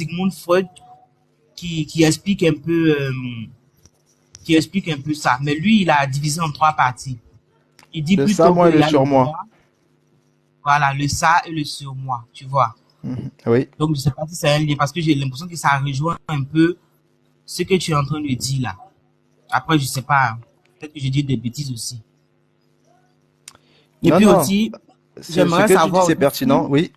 Sigmund Freud qui explique un peu ça. Mais lui, il a divisé en trois parties. Il dit Le ça, plutôt moi et qu'il le y a le surmoi. moi, voilà, le ça et le surmoi, tu vois. Mhm. Oui. Donc, je sais pas si c'est un lien parce que j'ai l'impression que ça rejoint un peu ce que tu es en train de dire là. Après, je sais pas, peut-être que je dis des bêtises aussi. Et Non, puis non. aussi, Ce j'aimerais que tu dis, savoir c'est aussi pertinent. Oui.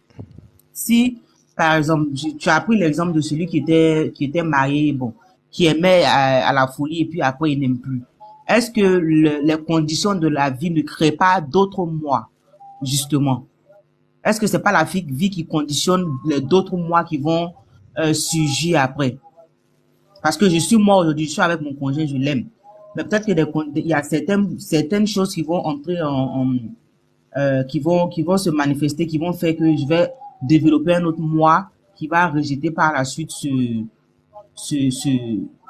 si, par exemple, tu as pris l'exemple de celui qui était marié, bon, qui aimait à la folie et puis après il n'aime plus. Est-ce que les conditions de la vie ne créent pas d'autres moi, justement? Est-ce que c'est pas la vie qui conditionne les d'autres moi qui vont surgir après? Parce que je suis moi aujourd'hui, je suis avec mon conjoint, je l'aime. Mais peut-être que il y a certaines choses qui vont entrer qui vont se manifester, qui vont faire que je vais développer un autre moi qui va rejeter par la suite ce,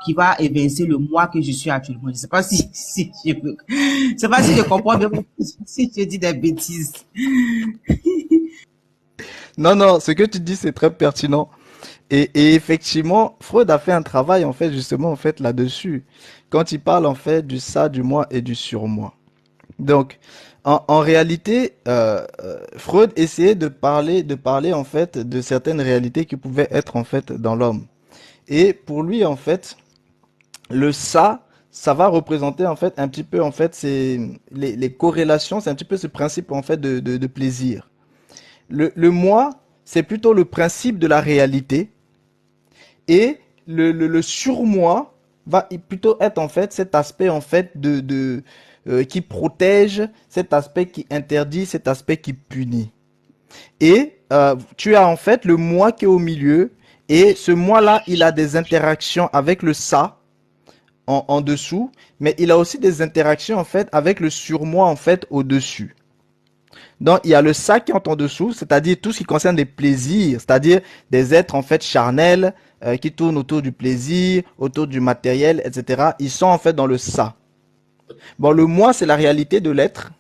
qui va évincer le moi que je suis actuellement. Je sais pas si je peux, je sais pas si je comprends bien, si je dis des bêtises. Non, non, ce que tu dis, c'est très pertinent. Et effectivement, Freud a fait un travail, en fait, justement, en fait, là-dessus. Quand il parle, en fait, du ça, du moi et du surmoi. Donc, en réalité, Freud essayait de parler, en fait, de certaines réalités qui pouvaient être, en fait, dans l'homme. Et pour lui, en fait, le ça va représenter en fait un petit peu en fait c'est les corrélations, c'est un petit peu ce principe en fait de plaisir. Le moi, c'est plutôt le principe de la réalité et le surmoi va plutôt être en fait cet aspect en fait qui protège, cet aspect qui interdit, cet aspect qui punit. Et tu as en fait le moi qui est au milieu et ce moi-là, il a des interactions avec le ça en dessous, mais il a aussi des interactions en fait avec le surmoi en fait au-dessus. Donc il y a le ça qui est en dessous, c'est-à-dire tout ce qui concerne les plaisirs, c'est-à-dire des êtres en fait charnels qui tournent autour du plaisir, autour du matériel, etc. Ils sont en fait dans le ça. Bon, le moi c'est la réalité de l'être.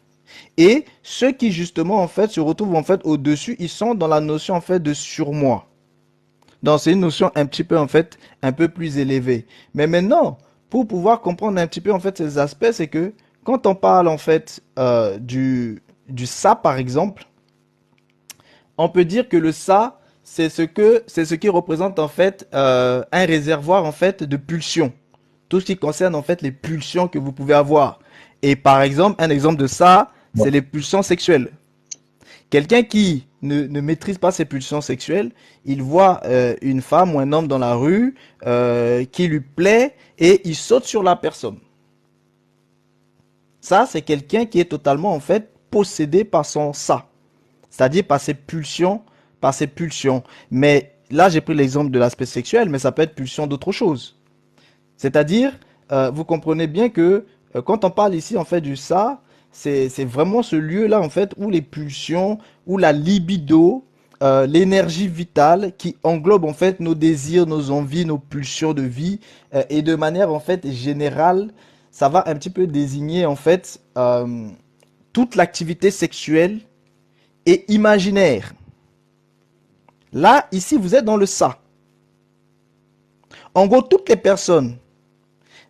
Et ceux qui justement en fait se retrouvent en fait au-dessus, ils sont dans la notion en fait de surmoi. Donc c'est une notion un petit peu en fait un peu plus élevée. Mais maintenant, pour pouvoir comprendre un petit peu en fait ces aspects, c'est que quand on parle en fait du ça par exemple, on peut dire que le ça c'est ce qui représente en fait un réservoir en fait de pulsions. Tout ce qui concerne en fait les pulsions que vous pouvez avoir. Et par exemple, un exemple de ça, c'est les pulsions sexuelles. Quelqu'un qui ne maîtrise pas ses pulsions sexuelles, il voit une femme ou un homme dans la rue qui lui plaît et il saute sur la personne. Ça, c'est quelqu'un qui est totalement en fait possédé par son ça, c'est-à-dire par ses pulsions, par ses pulsions. Mais là, j'ai pris l'exemple de l'aspect sexuel, mais ça peut être pulsion d'autre chose. C'est-à-dire, vous comprenez bien que quand on parle ici en fait du ça, c'est vraiment ce lieu-là en fait où les pulsions, où la libido, l'énergie vitale qui englobe en fait nos désirs, nos envies, nos pulsions de vie et de manière en fait générale, ça va un petit peu désigner en fait toute l'activité sexuelle et imaginaire. Là, ici, vous êtes dans le ça. En gros, toutes les personnes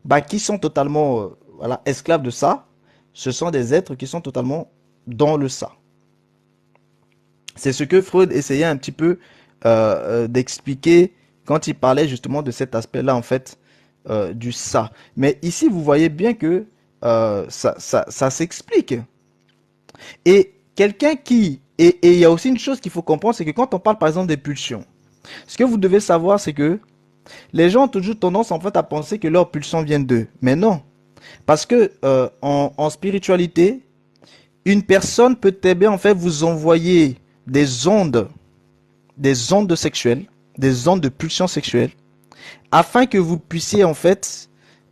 bah, qui sont totalement voilà, esclaves de ça, ce sont des êtres qui sont totalement dans le ça. C'est ce que Freud essayait un petit peu d'expliquer quand il parlait justement de cet aspect-là, en fait, du ça. Mais ici, vous voyez bien que ça s'explique. Et quelqu'un qui... Et il y a aussi une chose qu'il faut comprendre, c'est que quand on parle par exemple des pulsions, ce que vous devez savoir, c'est que les gens ont toujours tendance en fait à penser que leurs pulsions viennent d'eux. Mais non. Parce que en spiritualité, une personne peut très bien en fait vous envoyer des ondes sexuelles, des ondes de pulsion sexuelle, afin que vous puissiez en fait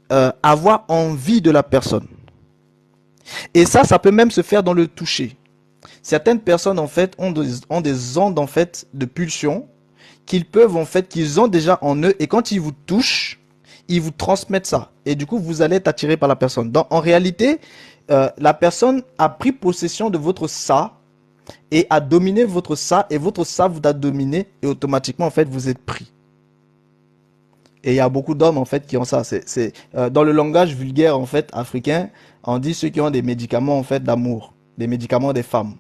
avoir envie de la personne. Et ça peut même se faire dans le toucher. Certaines personnes en fait ont des ondes en fait de pulsion qu'ils peuvent en fait qu'ils ont déjà en eux et quand ils vous touchent, ils vous transmettent ça et du coup vous allez être attiré par la personne. Donc en réalité, la personne a pris possession de votre ça et a dominé votre ça et votre ça vous a dominé et automatiquement en fait vous êtes pris. Et il y a beaucoup d'hommes en fait qui ont ça. Dans le langage vulgaire en fait africain, on dit ceux qui ont des médicaments en fait d'amour, des médicaments des femmes.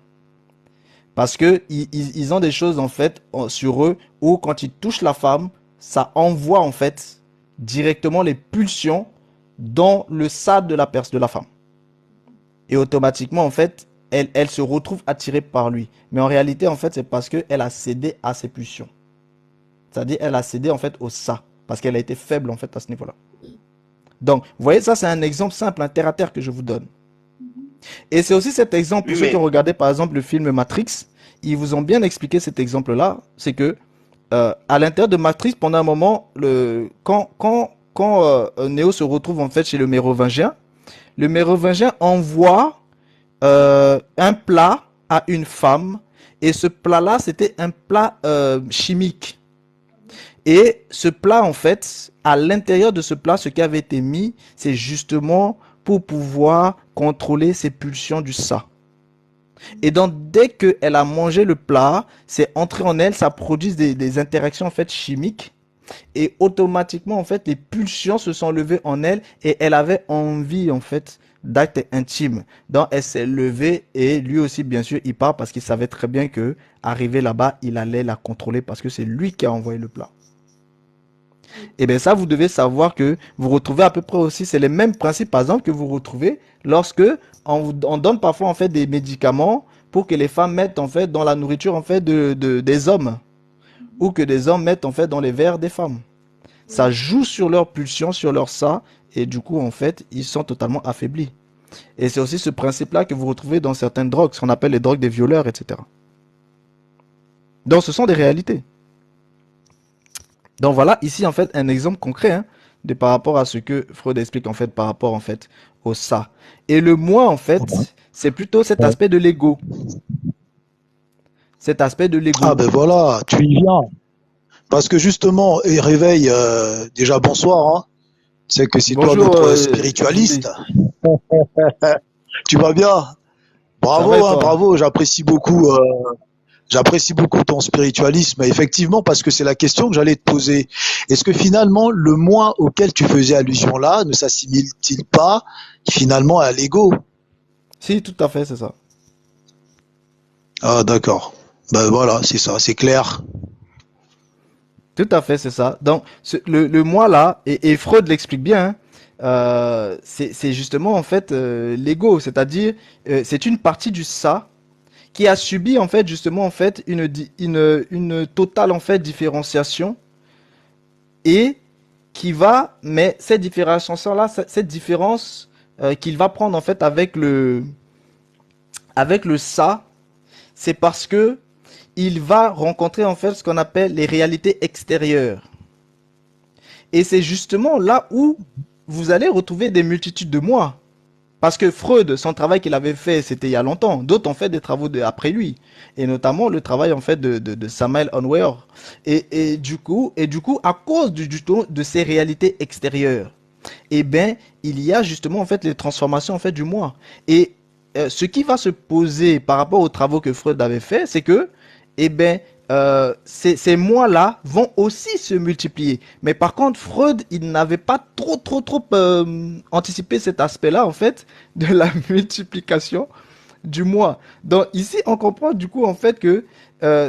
Parce que ils ont des choses en fait sur eux où quand ils touchent la femme, ça envoie en fait directement les pulsions dans le sade de la femme. Et automatiquement en fait, elle se retrouve attirée par lui. Mais en réalité en fait, c'est parce qu'elle a cédé à ses pulsions. C'est-à-dire elle a cédé en fait au ça. Parce qu'elle a été faible en fait à ce niveau-là. Donc, vous voyez, ça c'est un exemple simple, un terre à terre que je vous donne. Et c'est aussi cet exemple, pour Oui, ceux qui ont mais regardé par exemple le film Matrix, ils vous ont bien expliqué cet exemple-là, c'est que à l'intérieur de Matrix, pendant un moment, quand Neo se retrouve en fait chez le Mérovingien envoie un plat à une femme, et ce plat-là, c'était un plat chimique. Et ce plat, en fait, à l'intérieur de ce plat, ce qui avait été mis, c'est justement pour pouvoir contrôler ses pulsions du sang. Et donc, dès qu'elle a mangé le plat, c'est entré en elle, ça produit des interactions en fait chimiques. Et automatiquement, en fait, les pulsions se sont levées en elle et elle avait envie, en fait, d'actes intimes. Donc, elle s'est levée et lui aussi, bien sûr, il part parce qu'il savait très bien que, arrivé là-bas, il allait la contrôler parce que c'est lui qui a envoyé le plat. Et bien ça, vous devez savoir que vous retrouvez à peu près aussi, c'est les mêmes principes, par exemple, que vous retrouvez lorsque on donne parfois en fait des médicaments pour que les femmes mettent en fait dans la nourriture en fait des hommes ou que des hommes mettent en fait dans les verres des femmes. Ça joue sur leur pulsion, sur leur ça, et du coup en fait, ils sont totalement affaiblis. Et c'est aussi ce principe-là que vous retrouvez dans certaines drogues, ce qu'on appelle les drogues des violeurs, etc. Donc ce sont des réalités. Donc voilà, ici en fait un exemple concret hein, de par rapport à ce que Freud explique en fait par rapport en fait au ça. Et le moi en fait, c'est plutôt cet aspect de l'ego. Cet aspect de Ah l'ego. ben voilà, tu y viens. Parce que justement, et réveil, déjà bonsoir, hein. C'est que c'est toi Bonjour notre JD, spiritualiste. Tu vas bien? ça va et Bravo, hein, toi? bravo, j'apprécie beaucoup ton spiritualisme, effectivement, parce que c'est la question que j'allais te poser. Est-ce que finalement, le moi auquel tu faisais allusion là ne s'assimile-t-il pas finalement à l'ego? Si, tout à fait, c'est ça. Ah d'accord. Ben voilà, c'est ça, c'est clair. Tout à fait, c'est ça. Donc le moi là, et Freud l'explique bien, hein, c'est justement en fait l'ego, c'est-à-dire c'est une partie du ça qui a subi en fait justement en fait une totale en fait différenciation et qui va, mais cette différenciation-là, cette différence qu'il va prendre en fait avec le ça, c'est parce que il va rencontrer en fait ce qu'on appelle les réalités extérieures. Et c'est justement là où vous allez retrouver des multitudes de moi. Parce que Freud, son travail qu'il avait fait, c'était il y a longtemps. D'autres ont fait des travaux après lui. Et notamment le travail en fait de Samuel Onweor. Et du coup, à cause de ces réalités extérieures, eh ben, il y a justement en fait les transformations en fait du moi. Et ce qui va se poser par rapport aux travaux que Freud avait fait, c'est que, eh ben, ces moi-là vont aussi se multiplier. Mais par contre, Freud, il n'avait pas trop anticipé cet aspect-là, en fait, de la multiplication du moi. Donc ici, on comprend du coup, en fait, que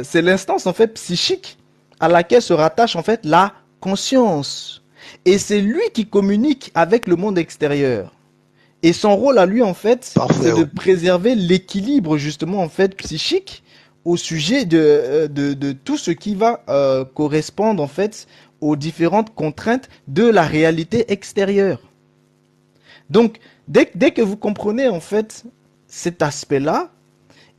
c'est l'instance, en fait, psychique à laquelle se rattache, en fait, la conscience. Et c'est lui qui communique avec le monde extérieur. Et son rôle à lui, en fait, Parfait. c'est de préserver l'équilibre, justement, en fait, psychique au sujet de tout ce qui va correspondre, en fait, aux différentes contraintes de la réalité extérieure. Donc, dès que vous comprenez, en fait, cet aspect-là,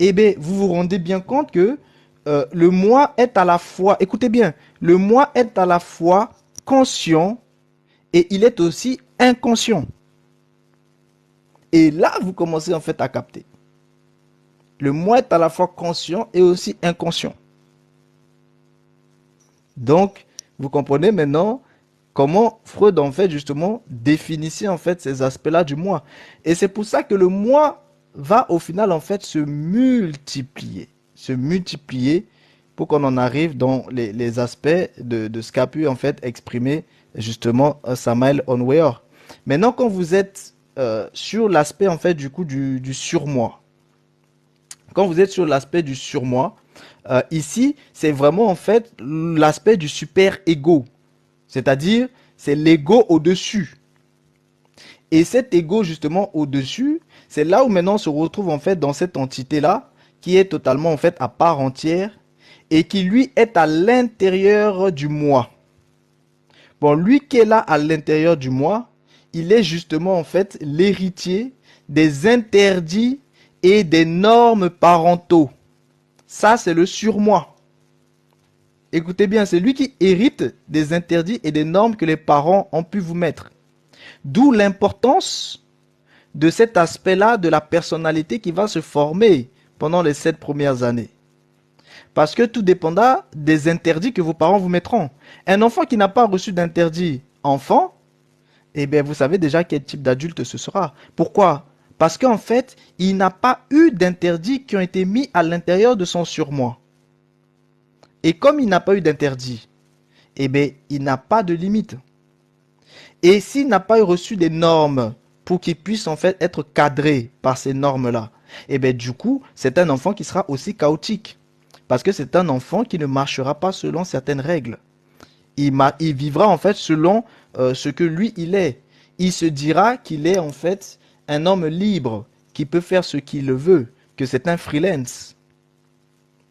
eh bien, vous vous rendez bien compte que le moi est à la fois, écoutez bien, le moi est à la fois conscient et il est aussi inconscient. Et là, vous commencez en fait à capter. Le moi est à la fois conscient et aussi inconscient. Donc, vous comprenez maintenant comment Freud en fait justement définissait en fait ces aspects-là du moi. Et c'est pour ça que le moi va au final en fait se multiplier pour qu'on en arrive dans les aspects de ce qu'a pu en fait exprimer justement Samael Onweor. Maintenant, quand vous êtes sur l'aspect en fait du coup du surmoi, quand vous êtes sur l'aspect du surmoi, ici, c'est vraiment en fait l'aspect du super ego, c'est-à-dire c'est l'ego au-dessus. Et cet ego justement au-dessus, c'est là où maintenant on se retrouve en fait dans cette entité-là qui est totalement en fait à part entière et qui lui est à l'intérieur du moi. Bon, lui qui est là à l'intérieur du moi, il est justement en fait l'héritier des interdits et des normes parentaux. Ça, c'est le surmoi. Écoutez bien, c'est lui qui hérite des interdits et des normes que les parents ont pu vous mettre. D'où l'importance de cet aspect-là de la personnalité qui va se former pendant les 7 premières années. Parce que tout dépendra des interdits que vos parents vous mettront. Un enfant qui n'a pas reçu d'interdit enfant, eh bien vous savez déjà quel type d'adulte ce sera. Pourquoi? Parce qu'en fait, il n'a pas eu d'interdits qui ont été mis à l'intérieur de son surmoi. Et comme il n'a pas eu d'interdit, eh bien il n'a pas de limite. Et s'il n'a pas reçu des normes pour qu'il puisse en fait être cadré par ces normes-là, et bien du coup, c'est un enfant qui sera aussi chaotique. Parce que c'est un enfant qui ne marchera pas selon certaines règles. Il vivra en fait selon ce que lui il est. Il se dira qu'il est en fait un homme libre, qui peut faire ce qu'il veut, que c'est un freelance.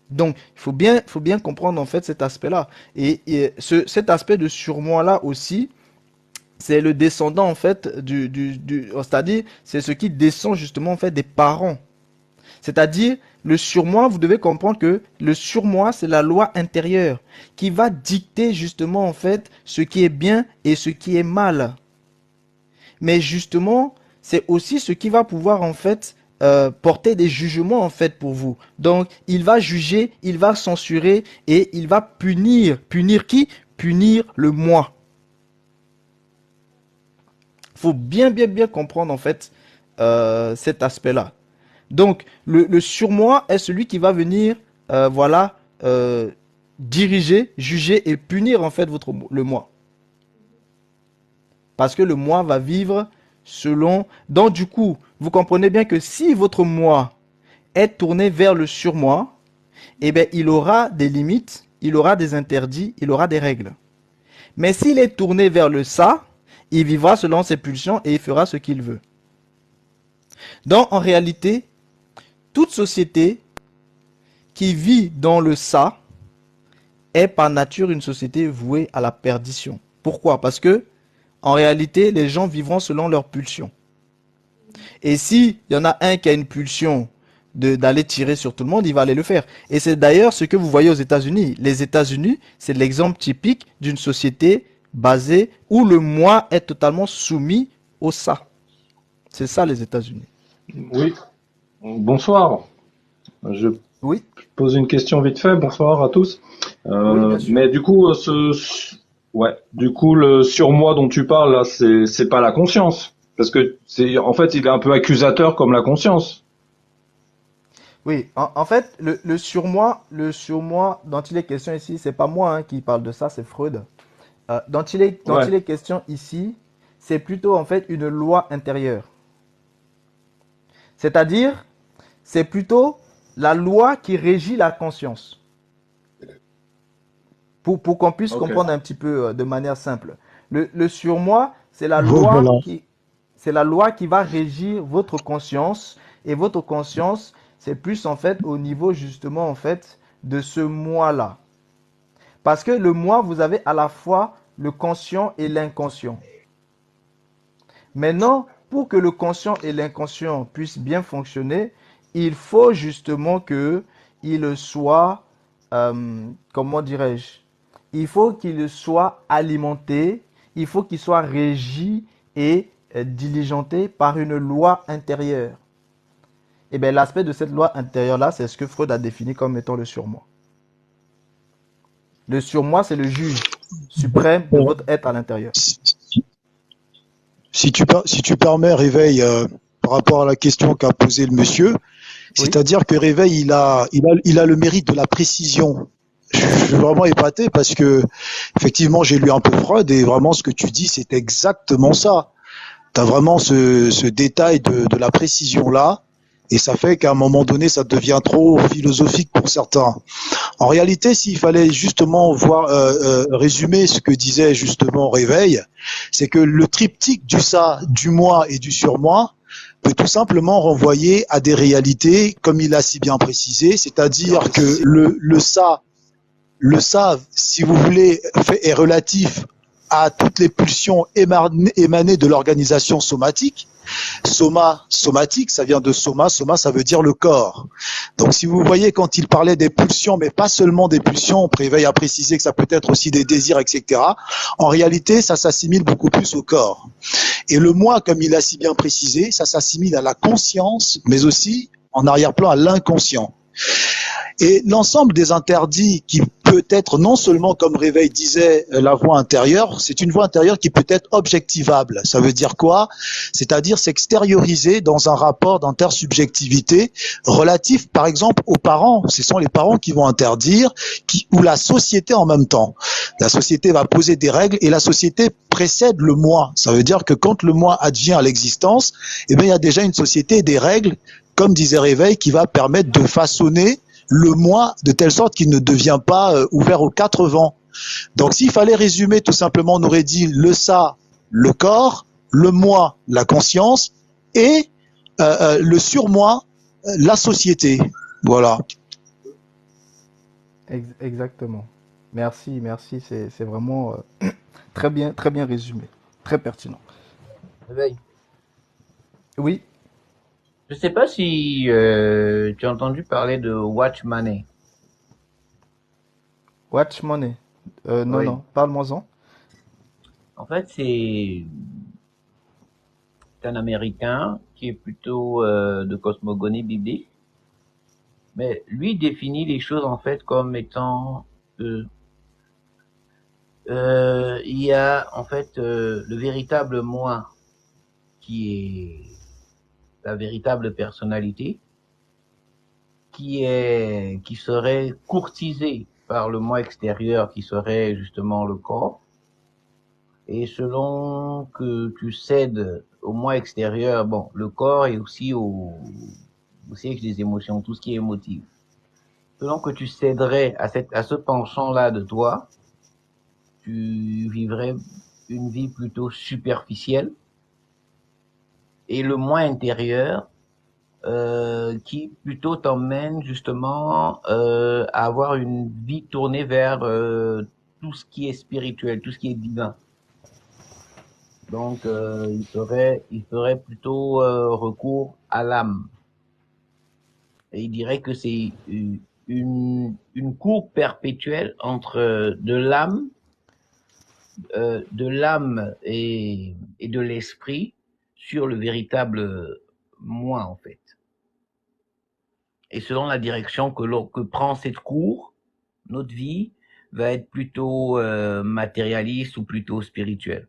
Donc, il faut bien comprendre en fait cet aspect-là. Et cet aspect de surmoi-là aussi, c'est le descendant en fait c'est-à-dire c'est ce qui descend justement en fait des parents. C'est-à-dire le surmoi, vous devez comprendre que le surmoi c'est la loi intérieure qui va dicter justement en fait ce qui est bien et ce qui est mal. Mais justement, c'est aussi ce qui va pouvoir en fait porter des jugements en fait pour vous. Donc, il va juger, il va censurer et il va punir. Punir qui? Punir le moi. Faut bien comprendre en fait cet aspect-là. Donc, le surmoi est celui qui va venir, voilà, diriger, juger et punir en fait le moi. Parce que le moi va vivre selon... Donc, du coup, vous comprenez bien que si votre moi est tourné vers le surmoi, eh bien, il aura des limites, il aura des interdits, il aura des règles. Mais s'il est tourné vers le ça, il vivra selon ses pulsions et il fera ce qu'il veut. Donc, en réalité, toute société qui vit dans le ça est par nature une société vouée à la perdition. Pourquoi? Parce que, en réalité, les gens vivront selon leurs pulsions. Et s'il y en a un qui a une pulsion d'aller tirer sur tout le monde, il va aller le faire. Et c'est d'ailleurs ce que vous voyez aux États-Unis. Les États-Unis, c'est l'exemple typique d'une société basée où le moi est totalement soumis au ça. C'est ça les États-Unis. Oui, bonsoir. Je Oui. pose une question vite fait. Bonsoir à tous. Oui, bien sûr. Mais du coup, du coup, le surmoi dont tu parles là, c'est pas la conscience, parce que en fait, il est un peu accusateur comme la conscience. Oui, en fait, le surmoi dont il est question ici, c'est pas moi qui parle de ça, c'est Freud. Dont il Ouais. est question ici, c'est plutôt en fait une loi intérieure. C'est-à-dire, c'est plutôt la loi qui régit la conscience. Pour qu'on puisse Ok. comprendre un petit peu de manière simple. Le surmoi, c'est la Voilà. loi qui va régir votre conscience. Et votre conscience, c'est plus en fait au niveau justement en fait de ce moi-là. Parce que le moi, vous avez à la fois le conscient et l'inconscient. Maintenant, pour que le conscient et l'inconscient puissent bien fonctionner, il faut justement que il soit, comment dirais-je, il faut qu'il soit alimenté, il faut qu'il soit régi et diligenté par une loi intérieure. Et bien, l'aspect de cette loi intérieure-là, c'est ce que Freud a défini comme étant le surmoi. Le surmoi, c'est le juge suprême de votre être à l'intérieur. Si tu permets, Réveil, par rapport à la question qu'a posée le monsieur, Oui, c'est-à-dire que Réveil, il a le mérite de la précision. je suis vraiment épaté parce que effectivement j'ai lu un peu Freud et vraiment ce que tu dis c'est exactement ça. Tu as vraiment ce détail de la précision là et ça fait qu'à un moment donné ça devient trop philosophique pour certains. En réalité, s'il fallait justement voir résumer ce que disait justement Réveil, c'est que le triptyque du ça, du moi et du surmoi peut tout simplement renvoyer à des réalités, comme il a si bien précisé, c'est-à-dire que le ça, si vous voulez, est relatif à toutes les pulsions émanées de l'organisation somatique. Soma, somatique, ça vient de soma, soma ça veut dire le corps. Donc si vous voyez quand il parlait des pulsions, mais pas seulement des pulsions, Préveil a précisé que ça peut être aussi des désirs, etc. En réalité, ça s'assimile beaucoup plus au corps. Et le moi, comme il a si bien précisé, ça s'assimile à la conscience, mais aussi en arrière-plan à l'inconscient. Et l'ensemble des interdits qui peut être non seulement, comme Réveil disait, la voie intérieure, c'est une voie intérieure qui peut être objectivable. Ça veut dire quoi? C'est-à-dire s'extérioriser dans un rapport d'intersubjectivité relatif, par exemple, aux parents. Ce sont les parents qui vont interdire, ou la société en même temps. La société va poser des règles et la société précède le moi. Ça veut dire que quand le moi advient à l'existence, eh bien, il y a déjà une société et des règles, comme disait Réveil, qui va permettre de façonner le moi de telle sorte qu'il ne devient pas ouvert aux quatre vents. Donc s'il fallait résumer tout simplement, on aurait dit le ça, le corps, le moi, la conscience, et le surmoi, la société. Voilà. Exactement. Merci, merci. C'est vraiment très bien résumé, très pertinent. Réveil. Oui, Je sais pas si tu as entendu parler de Watch Money. Watch Money. Non, Oui. non, parle-moi-en. En fait, c'est un Américain qui est plutôt de cosmogonie biblique, mais lui définit les choses en fait comme étant il y a en fait le véritable moi qui est la véritable personnalité qui serait courtisée par le moi extérieur qui serait justement le corps. Et selon que tu cèdes au moi extérieur, bon, le corps est aussi au siège des émotions, tout ce qui est émotif. Selon que tu céderais à ce penchant-là de toi, tu vivrais une vie plutôt superficielle. Et le moi intérieur, qui plutôt t'emmène justement à avoir une vie tournée vers tout ce qui est spirituel, tout ce qui est divin. Donc, il ferait plutôt recours à l'âme. Et il dirait que c'est une courbe perpétuelle entre de l'âme et de l'esprit sur le véritable moi, en fait. Et selon la direction que prend cette courbe, notre vie va être plutôt matérialiste ou plutôt spirituelle.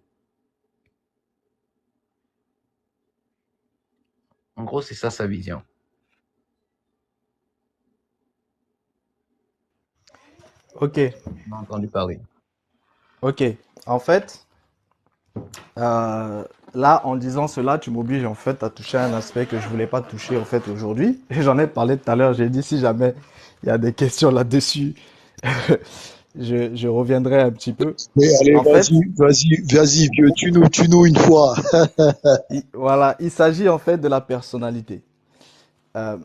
En gros, c'est ça sa vision. Ok, On a entendu parler. ok. En fait, là, en disant cela, tu m'obliges en fait à toucher un aspect que je voulais pas toucher en fait aujourd'hui. Et j'en ai parlé tout à l'heure. J'ai dit si jamais il y a des questions là-dessus, je reviendrai un petit peu. Mais allez, En fait, vas-y, vieux, tue-nous une fois. voilà, il s'agit en fait de la personnalité. Euh,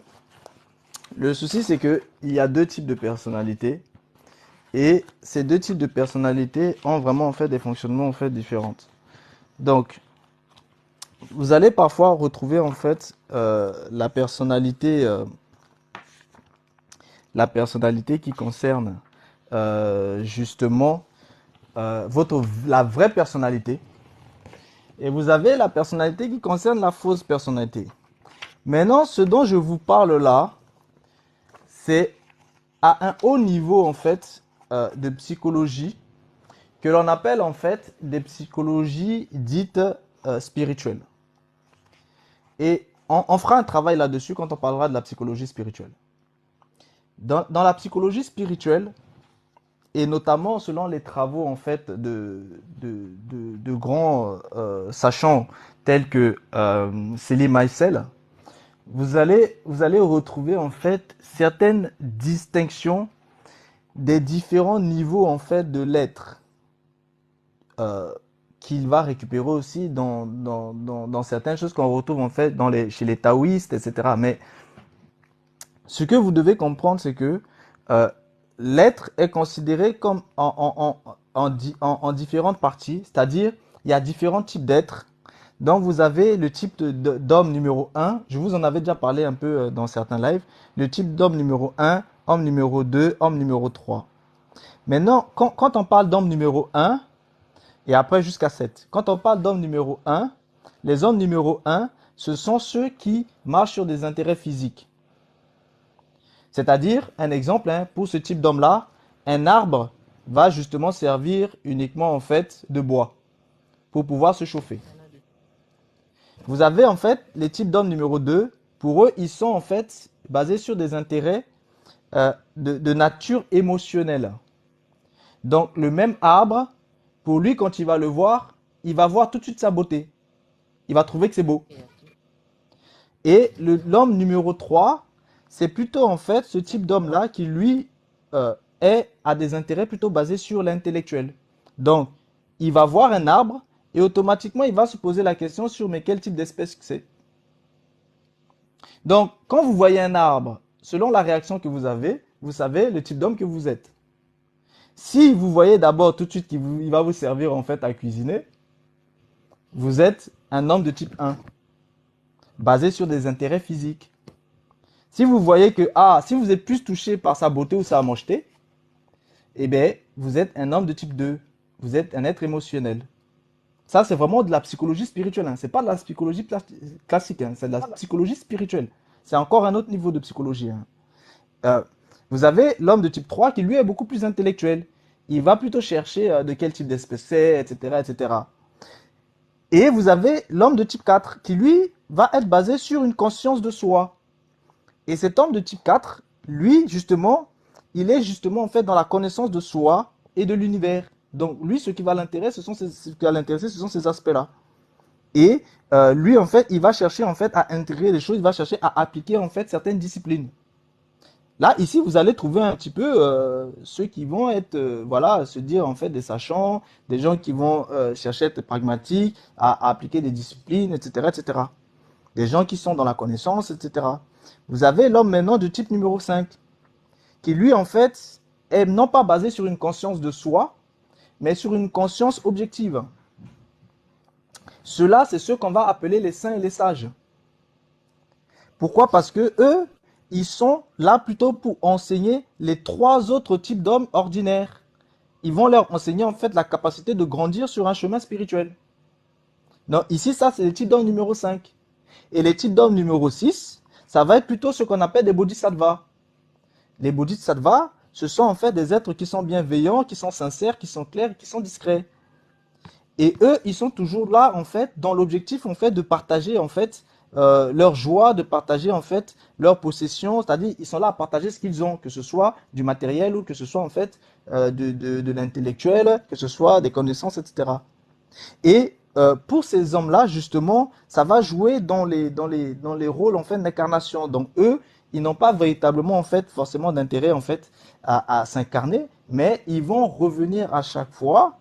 le souci, c'est que il y a deux types de personnalités. Et ces deux types de personnalités ont vraiment en fait des fonctionnements en fait différents. Donc, vous allez parfois retrouver en fait la personnalité qui concerne justement la vraie personnalité. Et vous avez la personnalité qui concerne la fausse personnalité. Maintenant, ce dont je vous parle là, c'est à un haut niveau en fait de psychologie que l'on appelle en fait des psychologies dites spirituelles. Et on fera un travail là-dessus quand on parlera de la psychologie spirituelle. Dans la psychologie spirituelle, et notamment selon les travaux en fait de grands sachants tels que Selim Aysel, vous allez retrouver en fait certaines distinctions des différents niveaux en fait de l'être euh, qu'il va récupérer aussi dans certaines choses qu'on retrouve en fait chez les taoïstes, etc. Mais ce que vous devez comprendre, c'est que euh, l'être est considéré comme en différentes parties, c'est-à-dire il y a différents types d'êtres. Donc vous avez le type d'homme numéro un, je vous en avais déjà parlé un peu dans certains lives, le type d'homme numéro un, homme numéro 2, homme numéro 3. Maintenant, quand on parle d'homme numéro un et après jusqu'à 7, quand on parle d'homme numéro un, les hommes numéro un, ce sont ceux qui marchent sur des intérêts physiques. C'est-à-dire, un exemple, hein, pour ce type d'homme-là, un arbre va justement servir uniquement en fait de bois pour pouvoir se chauffer. Vous avez en fait les types d'hommes numéro 2. Pour eux, ils sont en fait basés sur des intérêts de nature émotionnelle. Donc le même arbre, pour lui, quand il va le voir, il va voir tout de suite sa beauté. Il va trouver que c'est beau. Et l'homme numéro 3, c'est plutôt en fait ce type d'homme-là qui lui a des intérêts plutôt basés sur l'intellectuel. Donc, il va voir un arbre et automatiquement il va se poser la question sur mais quel type d'espèce c'est. Donc, quand vous voyez un arbre, selon la réaction que vous avez, vous savez le type d'homme que vous êtes. Si vous voyez d'abord tout de suite qu'il va vous servir en fait à cuisiner, vous êtes un homme de type 1, basé sur des intérêts physiques. Si vous voyez que, si vous êtes plus touché par sa beauté ou sa mocheté, eh bien, vous êtes un homme de type 2. Vous êtes un être émotionnel. Ça, c'est vraiment de la psychologie spirituelle. Hein. C'est pas de la psychologie classique. Hein. C'est de la psychologie spirituelle. C'est encore un autre niveau de psychologie. Hein. Vous avez l'homme de type 3 qui, lui, est beaucoup plus intellectuel. Il va plutôt chercher de quel type d'espèce c'est, etc., etc. Et vous avez l'homme de type 4 qui, lui, va être basé sur une conscience de soi. Et cet homme de type 4, lui, justement, il est justement en fait dans la connaissance de soi et de l'univers. Donc lui, ce qui va l'intéresser, ce sont ces aspects-là. Et lui, en fait, il va chercher en fait à intégrer les choses, il va chercher à appliquer en fait certaines disciplines. Là, ici, vous allez trouver un petit peu ceux qui vont être, voilà, se dire en fait des sachants, des gens qui vont chercher à être pragmatiques, à appliquer des disciplines, etc., etc. Des gens qui sont dans la connaissance, etc. Vous avez l'homme maintenant du type numéro 5, qui lui, en fait, est non pas basé sur une conscience de soi, mais sur une conscience objective. Ceux-là, c'est ceux qu'on va appeler les saints et les sages. Pourquoi? Parce que eux, ils sont là plutôt pour enseigner les 3 autres types d'hommes ordinaires. Ils vont leur enseigner en fait la capacité de grandir sur un chemin spirituel. Donc ici, ça, c'est le type d'homme numéro 5. Et les types d'hommes numéro 6, ça va être plutôt ce qu'on appelle des bodhisattvas. Les bodhisattvas, ce sont en fait des êtres qui sont bienveillants, qui sont sincères, qui sont clairs, qui sont discrets. Et eux, ils sont toujours là en fait dans l'objectif en fait de partager en fait leur joie, de partager en fait leur possession, c'est-à-dire ils sont là à partager ce qu'ils ont, que ce soit du matériel ou que ce soit en fait de l'intellectuel, que ce soit des connaissances, etc. Et pour ces hommes-là, justement, ça va jouer dans les rôles en fait d'incarnation. Donc eux, ils n'ont pas véritablement en fait forcément d'intérêt en fait à s'incarner, mais ils vont revenir à chaque fois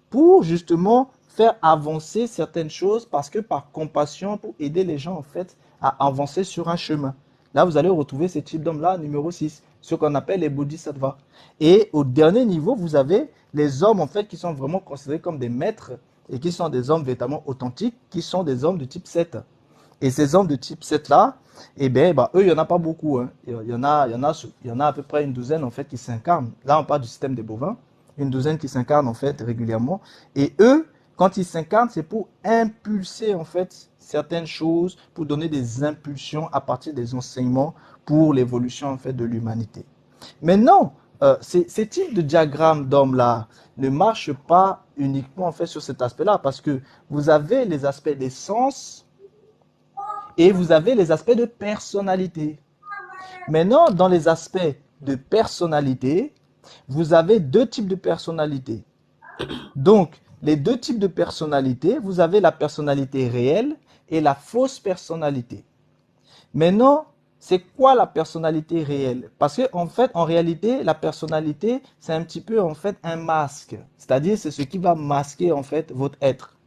pour justement faire avancer certaines choses parce que par compassion, pour aider les gens en fait à avancer sur un chemin. Là, vous allez retrouver ce type d'hommes-là, numéro 6, ce qu'on appelle les bodhisattvas. Et au dernier niveau, vous avez les hommes en fait qui sont vraiment considérés comme des maîtres et qui sont des hommes véritablement authentiques, qui sont des hommes de type 7. Et ces hommes de type 7-là, eh bien, eux, il n'y en a pas beaucoup. Hein. Il y en a à peu près une douzaine en fait qui s'incarnent. Là, on parle du système des bovins. Une douzaine qui s'incarnent en fait régulièrement. Et eux, quand ils s'incarnent, c'est pour impulser en fait certaines choses, pour donner des impulsions à partir des enseignements pour l'évolution en fait de l'humanité. Mais non, ces types de diagrammes d'hommes-là ne marchent pas uniquement en fait sur cet aspect-là, parce que vous avez les aspects des sens et vous avez les aspects de personnalité. Maintenant, dans les aspects de personnalité, Vous avez deux types de personnalités. Donc, les deux types de personnalités, vous avez la personnalité réelle et la fausse personnalité. Maintenant, c'est quoi la personnalité réelle? Parce que en fait, en réalité, la personnalité, c'est un petit peu en fait un masque. C'est-à-dire, c'est ce qui va masquer en fait votre être.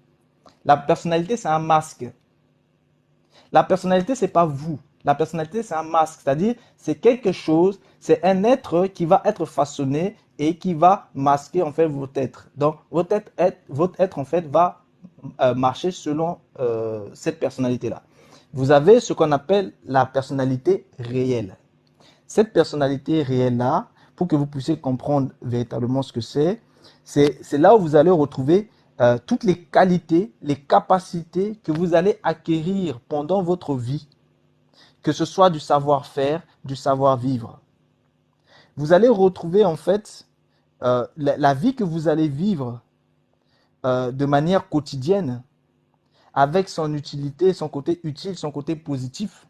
La personnalité, c'est un masque. La personnalité, c'est pas vous. La personnalité, c'est un masque. C'est-à-dire, c'est quelque chose, c'est un être qui va être façonné et qui va masquer en fait votre être. Donc, votre être en fait va marcher selon cette personnalité-là. Vous avez ce qu'on appelle la personnalité réelle. Cette personnalité réelle-là, pour que vous puissiez comprendre véritablement ce que c'est là où vous allez retrouver toutes les qualités, les capacités que vous allez acquérir pendant votre vie, que ce soit du savoir-faire, du savoir-vivre. Vous allez retrouver en fait la vie que vous allez vivre de manière quotidienne, avec son utilité, son côté utile, son côté positif.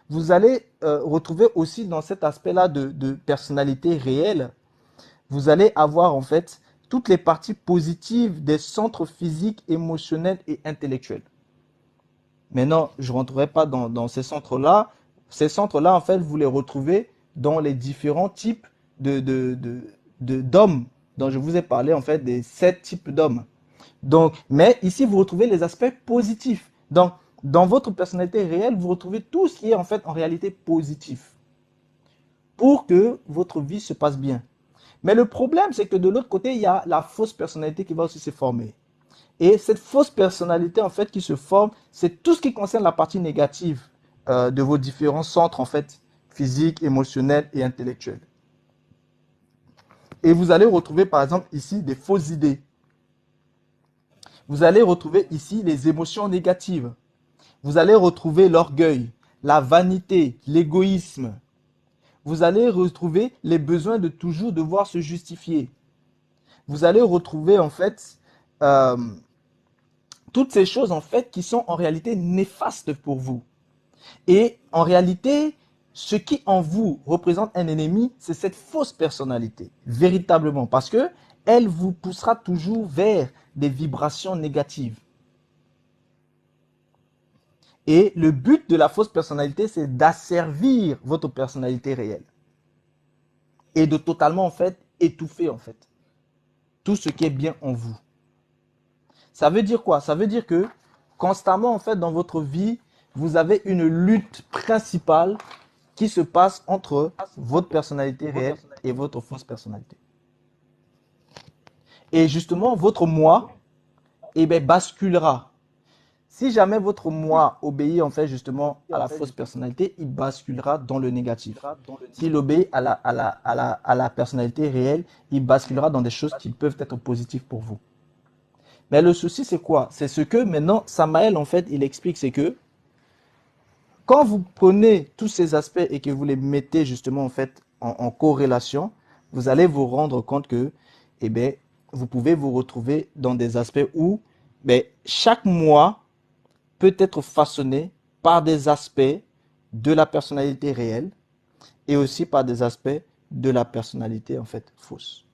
Vous allez retrouver aussi dans cet aspect-là de personnalité réelle, vous allez avoir en fait toutes les parties positives des centres physiques, émotionnels et intellectuels. Maintenant, je ne rentrerai pas dans ces centres-là. Ces centres-là, en fait, vous les retrouvez dans les différents types d'hommes dont je vous ai parlé, en fait, des 7 types d'hommes. Donc, mais ici, vous retrouvez les aspects positifs. Donc, dans votre personnalité réelle, vous retrouvez tout ce qui est en fait en réalité positif pour que votre vie se passe bien. Mais le problème, c'est que de l'autre côté, il y a la fausse personnalité qui va aussi se former. Et cette fausse personnalité, en fait, qui se forme, c'est tout ce qui concerne la partie négative de vos différents centres, en fait, physiques, émotionnels et intellectuels. Et vous allez retrouver, par exemple, ici, des fausses idées. Vous allez retrouver ici les émotions négatives. Vous allez retrouver l'orgueil, la vanité, l'égoïsme. Vous allez retrouver les besoins de toujours devoir se justifier. Vous allez retrouver en fait toutes ces choses en fait qui sont en réalité néfastes pour vous. Et en réalité, ce qui en vous représente un ennemi, c'est cette fausse personnalité, véritablement, parce que elle vous poussera toujours vers des vibrations négatives. Et le but de la fausse personnalité, c'est d'asservir votre personnalité réelle. Et de totalement, en fait, étouffer, en fait, tout ce qui est bien en vous. Ça veut dire quoi? Ça veut dire que, constamment, en fait, dans votre vie, vous avez une lutte principale qui se passe entre votre personnalité réelle et votre fausse personnalité. Et justement, votre moi, eh bien, basculera. Si jamais votre moi obéit en fait justement à la fausse personnalité, il basculera dans le négatif. S'il obéit à la personnalité réelle, il basculera dans des choses qui peuvent être positives pour vous. Mais le souci c'est quoi? C'est ce que maintenant Samael en fait il explique, c'est que quand vous prenez tous ces aspects et que vous les mettez justement en fait en corrélation, vous allez vous rendre compte que eh bien, vous pouvez vous retrouver dans des aspects où chaque moi peut être façonné par des aspects de la personnalité réelle et aussi par des aspects de la personnalité en fait fausse.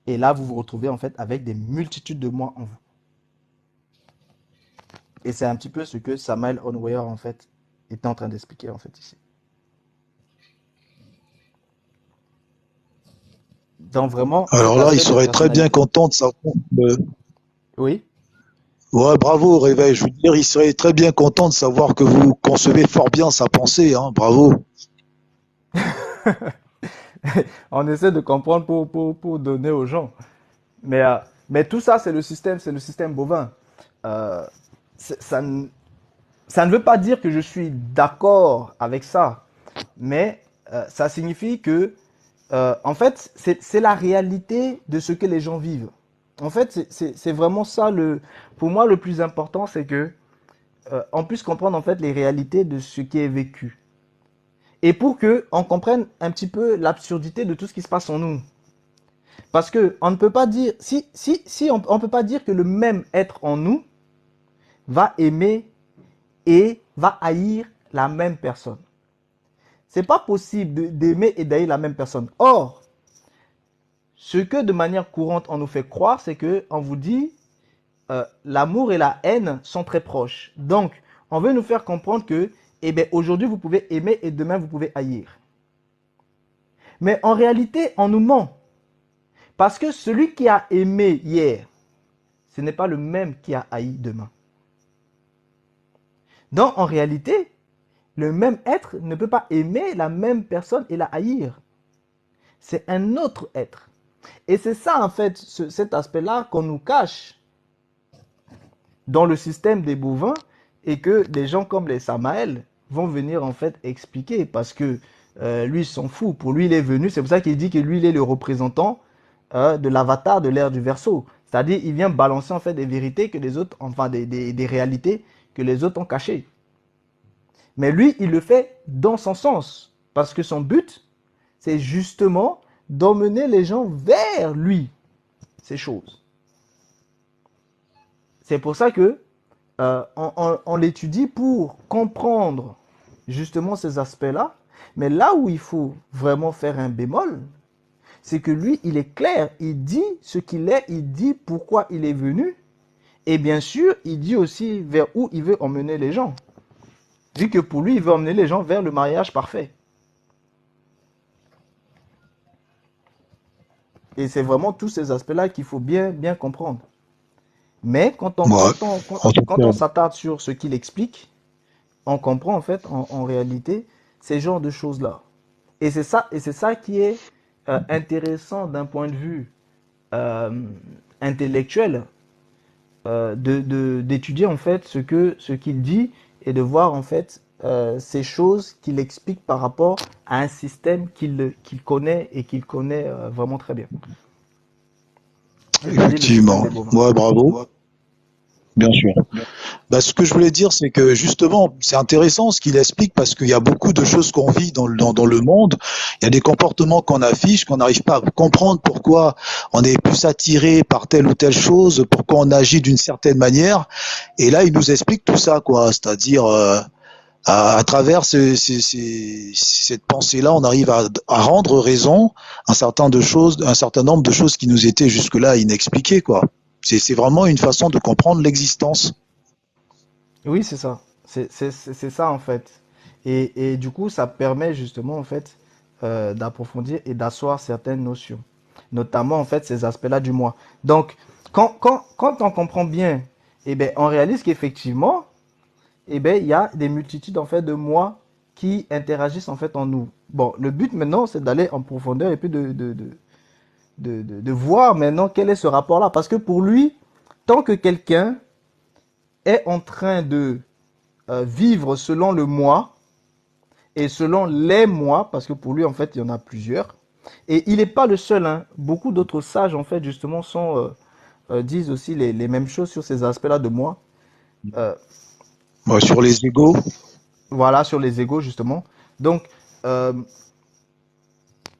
Et là, vous vous retrouvez en fait avec des multitudes de moi en vous. Et c'est un petit peu ce que Samael Onweyer en fait était en train d'expliquer en fait ici. Donc vraiment. Alors là, il serait très bien content de savoir. Oui. Ouais, bravo, Réveil. Je veux dire, il serait très bien content de savoir que vous concevez fort bien sa pensée. Hein. Bravo. On essaie de comprendre pour donner aux gens. Mais tout ça, c'est le système bovin. Ça ne veut pas dire que je suis d'accord avec ça, mais ça signifie que, en fait, c'est la réalité de ce que les gens vivent. En fait, c'est vraiment ça. Pour moi, le plus important, c'est que on puisse comprendre en fait les réalités de ce qui est vécu. Et pour qu'on comprenne un petit peu l'absurdité de tout ce qui se passe en nous. Parce qu'on ne peut pas dire, on peut pas dire que le même être en nous va aimer et va haïr la même personne. C'est pas possible d'aimer et d'haïr la même personne. Or, ce que de manière courante on nous fait croire, c'est que on vous dit l'amour et la haine sont très proches. Donc, on veut nous faire comprendre que, eh bien, aujourd'hui vous pouvez aimer et demain vous pouvez haïr. Mais en réalité, on nous ment. Parce que celui qui a aimé hier, ce n'est pas le même qui a haï demain. Donc, en réalité, le même être ne peut pas aimer la même personne et la haïr. C'est un autre être. Et c'est ça, en fait, cet aspect-là qu'on nous cache dans le système des bovins et que des gens comme les Samaël vont venir, en fait, expliquer parce que lui, il s'en fout. Pour lui, il est venu. C'est pour ça qu'il dit que lui, il est le représentant de l'avatar de l'ère du Verseau. C'est-à-dire, il vient balancer, en fait, des vérités que les autres, enfin, des réalités que les autres ont cachées. Mais lui, il le fait dans son sens. Parce que son but, c'est justement d'emmener les gens vers lui, ces choses. C'est pour ça que on l'étudie pour comprendre justement ces aspects-là. Mais là où il faut vraiment faire un bémol, c'est que lui, il est clair. Il dit ce qu'il est, il dit pourquoi il est venu. Et bien sûr, il dit aussi vers où il veut emmener les gens. Vu que pour lui, il veut emmener les gens vers le mariage parfait. Et c'est vraiment tous ces aspects-là qu'il faut bien comprendre. Mais quand Ouais. En tout on cas, s'attarde sur ce qu'il explique, on comprend en fait, en réalité, ces genres de choses-là. Et c'est ça qui est intéressant d'un point de vue euh, intellectuel, d'étudier en fait ce qu'il dit et de voir en fait ces choses qu'il explique par rapport à un système qu'il connaît et qu'il connaît vraiment très bien. C'est-à-dire le système effectivement. des bovins. Ouais, bravo. Bien sûr. Bah, ce que je voulais dire, c'est que justement, c'est intéressant ce qu'il explique parce qu'il y a beaucoup de choses qu'on vit dans le monde. Il y a des comportements qu'on affiche, qu'on n'arrive pas à comprendre pourquoi on est plus attiré par telle ou telle chose, pourquoi on agit d'une certaine manière. Et là, il nous explique tout ça, quoi. C'est-à-dire, à travers cette pensée-là, on arrive à rendre raison un certain nombre de choses qui nous étaient jusque-là inexpliquées, quoi. C'est vraiment une façon de comprendre l'existence. Oui, c'est ça. C'est ça en fait. Et du coup, ça permet justement en fait d'approfondir et d'asseoir certaines notions, notamment en fait ces aspects-là du moi. Donc, quand on comprend bien, eh ben, on réalise qu'effectivement, eh ben, il y a des multitudes en fait de moi qui interagissent en fait en nous. Bon, le but maintenant, c'est d'aller en profondeur et puis de voir maintenant quel est ce rapport-là. Parce que pour lui, tant que quelqu'un est en train de vivre selon le moi et selon les moi, parce que pour lui, en fait, il y en a plusieurs. Et il n'est pas le seul, hein. Beaucoup d'autres sages, en fait, justement, disent aussi les mêmes choses sur ces aspects-là de moi. Euh, Ouais, sur les égaux. voilà, sur les égos, justement. Donc, euh,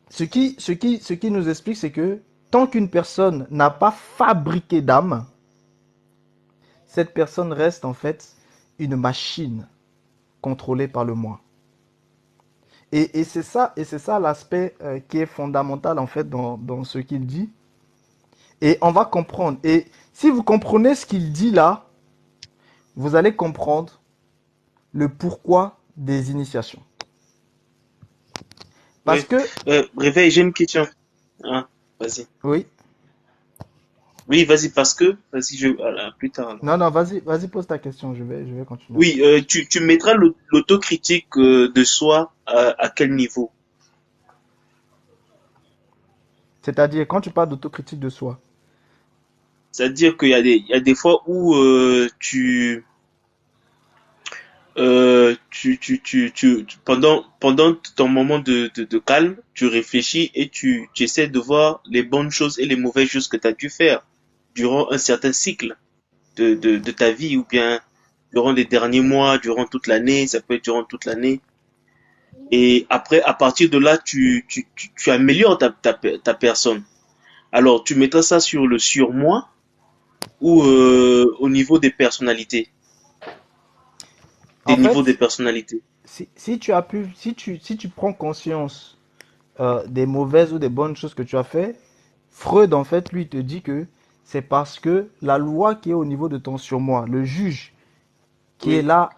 ce qui nous explique, c'est que tant qu'une personne n'a pas fabriqué d'âme, cette personne reste, en fait, une machine contrôlée par le moi. Et c'est ça l'aspect qui est fondamental en fait dans ce qu'il dit. Et on va comprendre. Et si vous comprenez ce qu'il dit là, vous allez comprendre le pourquoi des initiations. Parce Oui. que, Réveil, j'ai une question. Ah, vas-y. oui, Oui, vas-y, parce que, vas-y, plus tard alors. non, vas-y, pose ta question, je vais continuer Oui, après. tu mettras l'autocritique de soi à quel niveau? C'est-à-dire, quand tu parles d'autocritique de soi, C'est-à-dire il y a des fois où pendant ton moment de calme, tu réfléchis et tu essaies de voir les bonnes choses et les mauvaises choses que tu as dû faire durant un certain cycle de ta vie ou bien durant les derniers mois, durant toute l'année, ça peut être durant toute l'année. Et après, à partir de là, tu améliores ta personne. Alors, tu mettras ça sur le surmoi ou au niveau des personnalités, des en niveaux des fait, personnalités. si tu as si tu prends conscience des mauvaises ou des bonnes choses que tu as fait, Freud, en fait, lui, te dit que c'est parce que la loi qui est au niveau de ton surmoi, le juge qui est Oui. là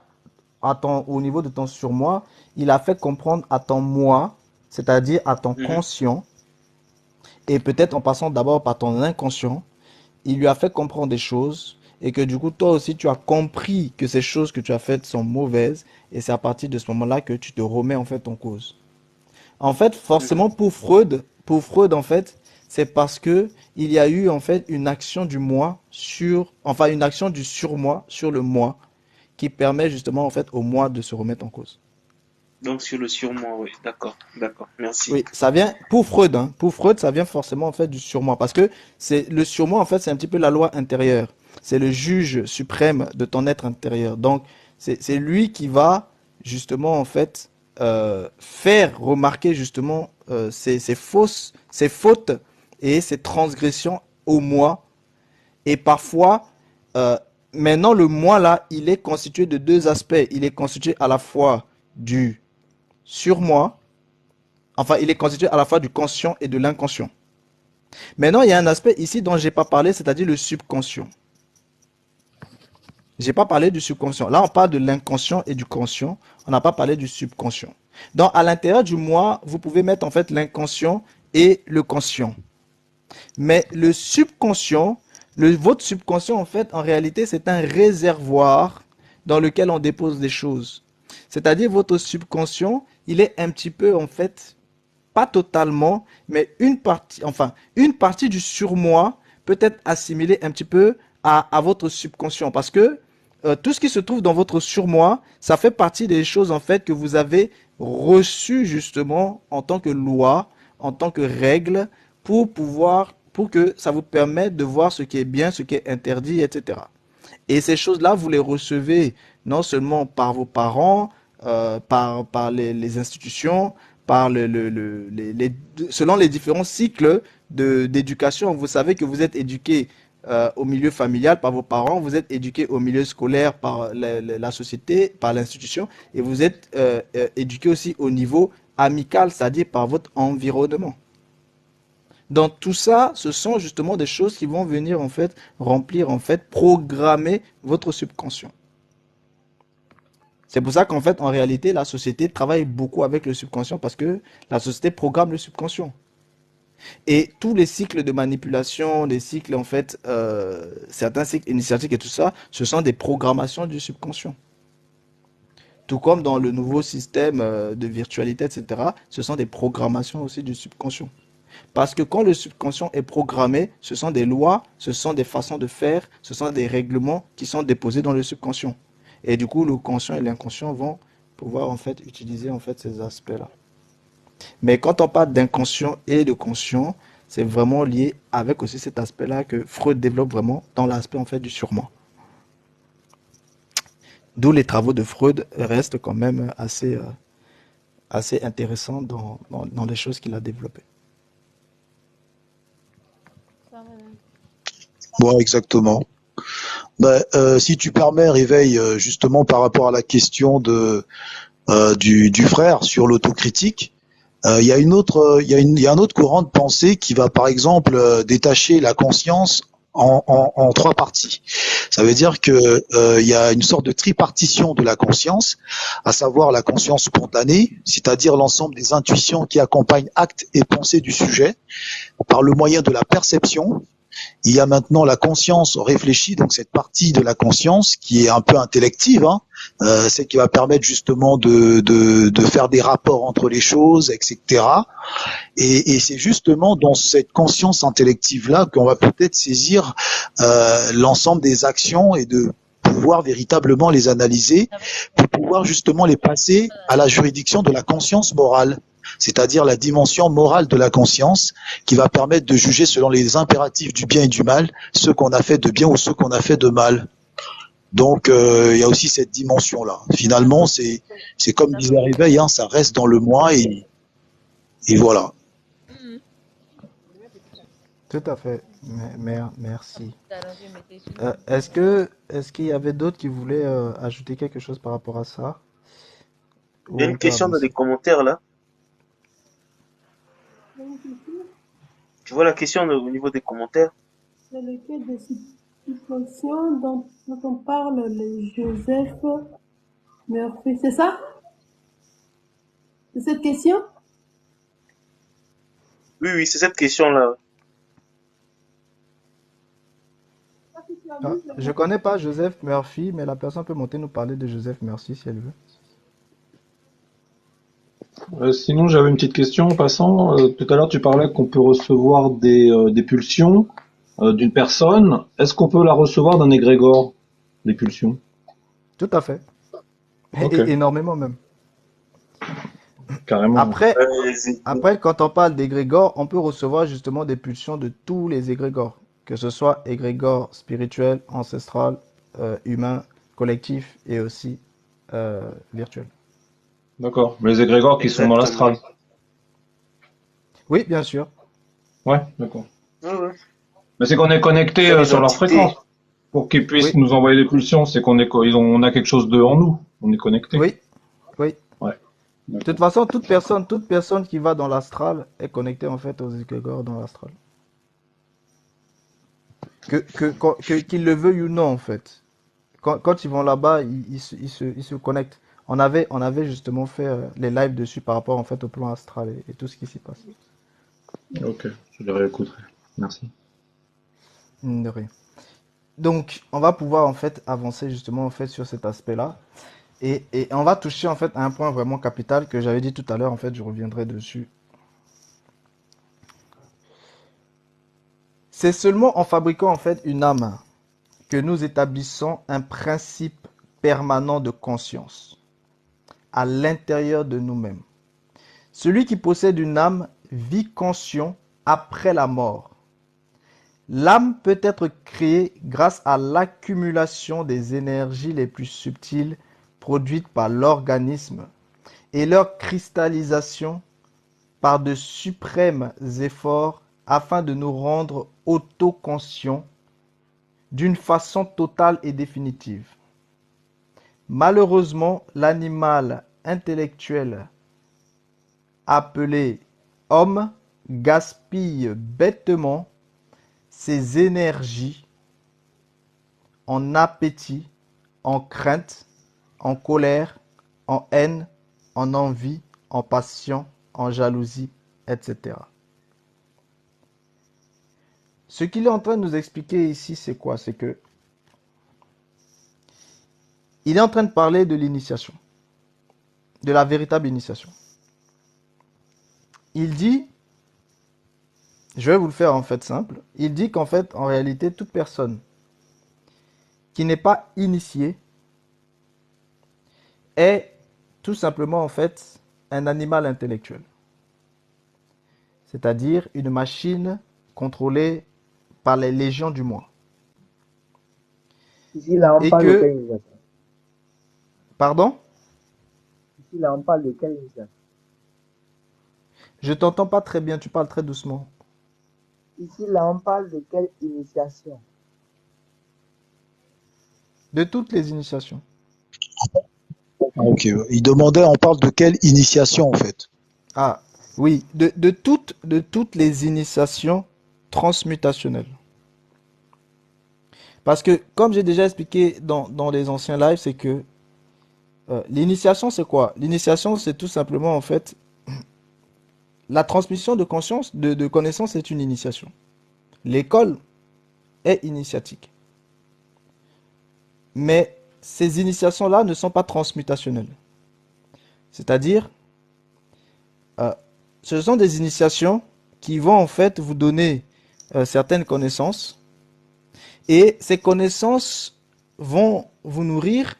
au niveau de ton surmoi, il a fait comprendre à ton moi, c'est-à-dire à ton Mhm. conscient, et peut-être en passant d'abord par ton inconscient, il lui a fait comprendre des choses et que du coup, toi aussi, tu as compris que ces choses que tu as faites sont mauvaises et c'est à partir de ce moment-là que tu te remets en fait en cause. En fait, Mhm. forcément pour Freud en fait, c'est parce que il y a eu en fait une action du moi enfin une action du surmoi sur le moi qui permet justement en fait au moi de se remettre en cause. Donc sur le surmoi, oui. D'accord, d'accord. Merci. Oui, ça vient pour Freud, hein. Pour Freud, ça vient forcément en fait du surmoi parce que c'est le surmoi en fait, c'est un petit peu la loi intérieure. C'est le juge suprême de ton être intérieur. Donc c'est lui qui va justement en fait faire remarquer justement ses fautes et ses transgressions au moi. Et parfois, euh, maintenant le moi là, il est constitué de deux aspects. Il est constitué à la fois du surmoi. Enfin, il est constitué à la fois du conscient et de l'inconscient. Maintenant, il y a un aspect ici dont je n'ai pas parlé, c'est-à-dire le subconscient. Je n'ai pas parlé du subconscient. Là, on parle de l'inconscient et du conscient. On n'a pas parlé du subconscient. Donc, à l'intérieur du moi, vous pouvez mettre en fait l'inconscient et le conscient. Mais le subconscient, votre subconscient, en fait, en réalité, c'est un réservoir dans lequel on dépose des choses. C'est-à-dire, votre subconscient, il est un petit peu, en fait, pas totalement, mais une partie du surmoi peut être assimilée un petit peu à votre subconscient. Parce que tout ce qui se trouve dans votre surmoi, ça fait partie des choses en fait que vous avez reçues justement en tant que loi, en tant que règle, pour que ça vous permette de voir ce qui est bien, ce qui est interdit, etc. Et ces choses-là, vous les recevez non seulement par vos parents, par les institutions, par selon les différents cycles d'éducation. Vous savez que vous êtes éduqué au milieu familial par vos parents, vous êtes éduqué au milieu scolaire par la société, par l'institution, et vous êtes éduqué aussi au niveau amical, c'est-à-dire par votre environnement. Donc tout ça, ce sont justement des choses qui vont venir en fait remplir, en fait, programmer votre subconscient. C'est pour ça qu'en fait, en réalité, la société travaille beaucoup avec le subconscient parce que la société programme le subconscient. Et tous les cycles de manipulation, les cycles en fait, certains cycles initiatiques et tout ça, ce sont des programmations du subconscient. Tout comme dans le nouveau système de virtualité, etc., ce sont des programmations aussi du subconscient. Parce que quand le subconscient est programmé, ce sont des lois, ce sont des façons de faire, ce sont des règlements qui sont déposés dans le subconscient. Et du coup, le conscient et l'inconscient vont pouvoir en fait utiliser en fait ces aspects-là. Mais quand on parle d'inconscient et de conscient, c'est vraiment lié avec aussi cet aspect-là que Freud développe vraiment dans l'aspect en fait du surmoi. D'où les travaux de Freud restent quand même assez intéressants dans les choses qu'il a développées. Ouais, exactement. Ben, si tu permets, Réveil, justement par rapport à la question du frère sur l'autocritique, il y a il y a un autre courant de pensée qui va par exemple détacher la conscience en trois parties. Ça veut dire que il y a une sorte de tripartition de la conscience, à savoir la conscience spontanée, c'est-à-dire l'ensemble des intuitions qui accompagnent actes et pensées du sujet, par le moyen de la perception. Il y a maintenant la conscience réfléchie, donc cette partie de la conscience qui est un peu intellective, hein, c'est qui va permettre justement de faire des rapports entre les choses, etc. Et c'est justement dans cette conscience intellective-là qu'on va peut-être saisir l'ensemble des actions et de pouvoir véritablement les analyser pour pouvoir justement les passer à la juridiction de la conscience morale, c'est-à-dire la dimension morale de la conscience qui va permettre de juger selon les impératifs du bien et du mal ce qu'on a fait de bien ou ce qu'on a fait de mal. Donc il y a aussi cette dimension-là. Finalement, c'est comme disait Réveil, hein, ça reste dans le moi et voilà. Tout à fait. Merci. Est-ce qu'il y avait d'autres qui voulaient ajouter quelque chose par rapport à ça? Il y Ou a on une peut question dans les avancer? commentaires là. Tu vois la question au niveau des commentaires? C'est lequel des situations dont on parle, le Joseph Murphy, c'est ça? C'est cette question? Oui, oui, c'est cette question-là. Ah, je connais pas Joseph Murphy, mais la personne peut monter nous parler de Joseph Murphy si elle veut. Sinon, j'avais une petite question en passant. Tout à l'heure, tu parlais qu'on peut recevoir des pulsions d'une personne. Est-ce qu'on peut la recevoir d'un égrégore, les pulsions? Tout à fait. Ok, Énormément même. carrément. Après, C'est- après, quand on parle d'égrégore, on peut recevoir justement des pulsions de tous les égrégores, que ce soit égrégore spirituel, ancestral, humain, collectif et aussi virtuel. D'accord. Mais les égrégores qui sont dans Exactement. l'astral. Oui, bien sûr. Ouais, d'accord. Ouais, ouais. Mais c'est qu'on est connecté C'est les sur leur entités. fréquence. Pour qu'ils puissent Oui, nous envoyer des pulsions, c'est on a quelque chose de en nous. On est connecté. oui, oui. Ouais, De d'accord. toute façon, toute personne qui va dans l'astral est connectée en fait aux égrégores dans l'astral. Qu'ils le veuillent ou non en fait. Quand ils vont là-bas, ils se connectent. On avait justement fait les lives dessus par rapport en fait au plan astral et tout ce qui s'y passe. Ok, je les réécouterai. Merci. De rien. Donc, on va pouvoir en fait avancer justement en fait sur cet aspect-là. Et on va toucher en fait à un point vraiment capital que j'avais dit tout à l'heure. En fait, je reviendrai dessus. C'est seulement en fabriquant en fait une âme que nous établissons un principe permanent de conscience à l'intérieur de nous-mêmes. Celui qui possède une âme vit conscient après la mort. L'âme peut être créée grâce à l'accumulation des énergies les plus subtiles produites par l'organisme et leur cristallisation par de suprêmes efforts afin de nous rendre autoconscients d'une façon totale et définitive. Malheureusement, l'animal intellectuel appelé homme gaspille bêtement ses énergies en appétit, en crainte, en colère, en haine, en envie, en passion, en jalousie, etc. Ce qu'il est en train de nous expliquer ici, c'est quoi? C'est que il est en train de parler de l'initiation, de la véritable initiation. Il dit, je vais vous le faire en fait simple, il dit qu'en fait, en réalité, toute personne qui n'est pas initiée est tout simplement en fait un animal intellectuel, c'est-à-dire une machine contrôlée par les légions du moi. Ici, là, on Et parle de que, quelle initiation? pardon, Ici, là, on parle de quelle initiation? je t'entends pas très bien, tu parles très doucement. Ici, là, on parle de quelle initiation? De toutes les initiations. Ok. Il demandait, on parle de quelle initiation en fait? Ah, oui, de toutes les initiations transmutationnelles. Parce que, comme j'ai déjà expliqué dans les anciens lives, c'est que l'initiation, c'est quoi? L'initiation, c'est tout simplement, en fait, la transmission de conscience, de connaissance est une initiation. L'école est initiatique. Mais ces initiations-là ne sont pas transmutationnelles. C'est-à-dire, euh, ce sont des initiations qui vont en fait vous donner certaines connaissances et ces connaissances vont vous nourrir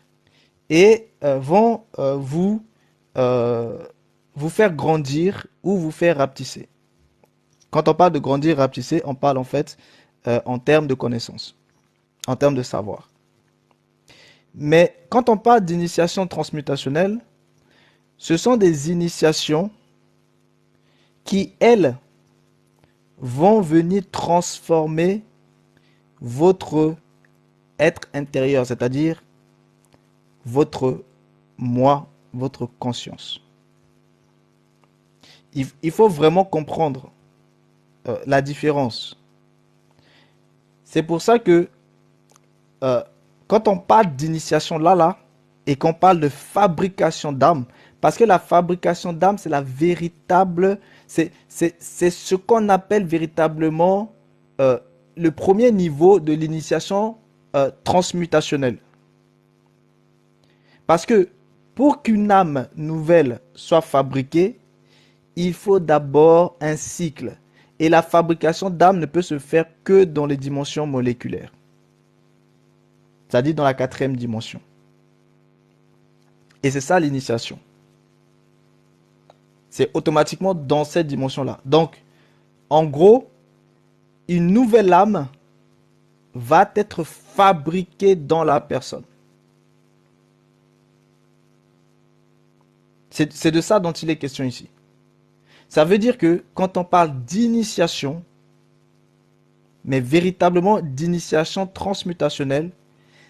et vont vous faire grandir ou vous faire rapetisser. Quand on parle de grandir et rapetisser, on parle en fait en termes de connaissances, en termes de savoir. Mais quand on parle d'initiation transmutationnelle, ce sont des initiations qui, elles, vont venir transformer votre être intérieur, c'est-à-dire votre moi, votre conscience. Il faut vraiment comprendre la différence. C'est pour ça que quand on parle d'initiation là, et qu'on parle de fabrication d'âme, parce que la fabrication d'âme, c'est la véritable, c'est ce qu'on appelle véritablement le premier niveau de l'initiation transmutationnelle. Parce que pour qu'une âme nouvelle soit fabriquée, il faut d'abord un cycle. Et la fabrication d'âme ne peut se faire que dans les dimensions moléculaires. C'est-à-dire dans la 4e dimension. Et c'est ça l'initiation. C'est automatiquement dans cette dimension-là. Donc, en gros, une nouvelle âme va être fabriquée dans la personne. C'est de ça dont il est question ici. Ça veut dire que quand on parle d'initiation, mais véritablement d'initiation transmutationnelle,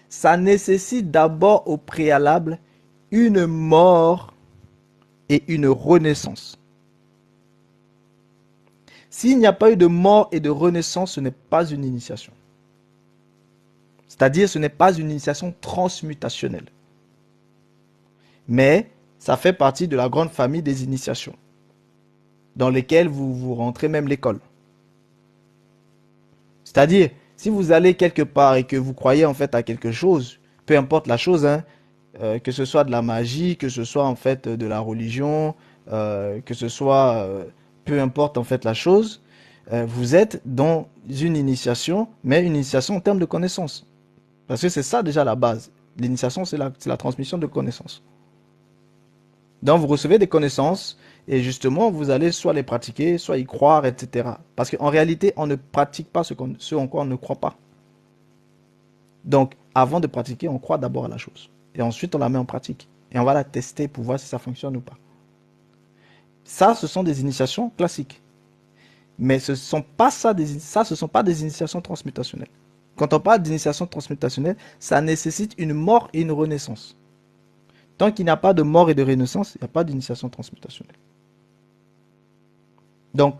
ça nécessite d'abord au préalable une mort et une renaissance. S'il n'y a pas eu de mort et de renaissance, ce n'est pas une initiation. C'est-à-dire, ce n'est pas une initiation transmutationnelle. Mais ça fait partie de la grande famille des initiations, dans lesquelles vous rentrez même l'école. C'est-à-dire, si vous allez quelque part et que vous croyez en fait à quelque chose, peu importe la chose, hein, que ce soit de la magie, que ce soit en fait de la religion, que ce soit peu importe en fait la chose, vous êtes dans une initiation, mais une initiation en termes de connaissances. Parce que c'est ça déjà la base. L'initiation, c'est la transmission de connaissances. Donc vous recevez des connaissances et justement vous allez soit les pratiquer, soit y croire, etc. Parce qu'en réalité, on ne pratique pas ce en quoi on ne croit pas. Donc avant de pratiquer, on croit d'abord à la chose. Et ensuite, on la met en pratique. Et on va la tester pour voir si ça fonctionne ou pas. Ça, ce sont des initiations classiques. Mais ce ne sont pas des initiations transmutationnelles. Quand on parle d'initiation transmutationnelle, ça nécessite une mort et une renaissance. Tant qu'il n'y a pas de mort et de renaissance, il n'y a pas d'initiation transmutationnelle. Donc,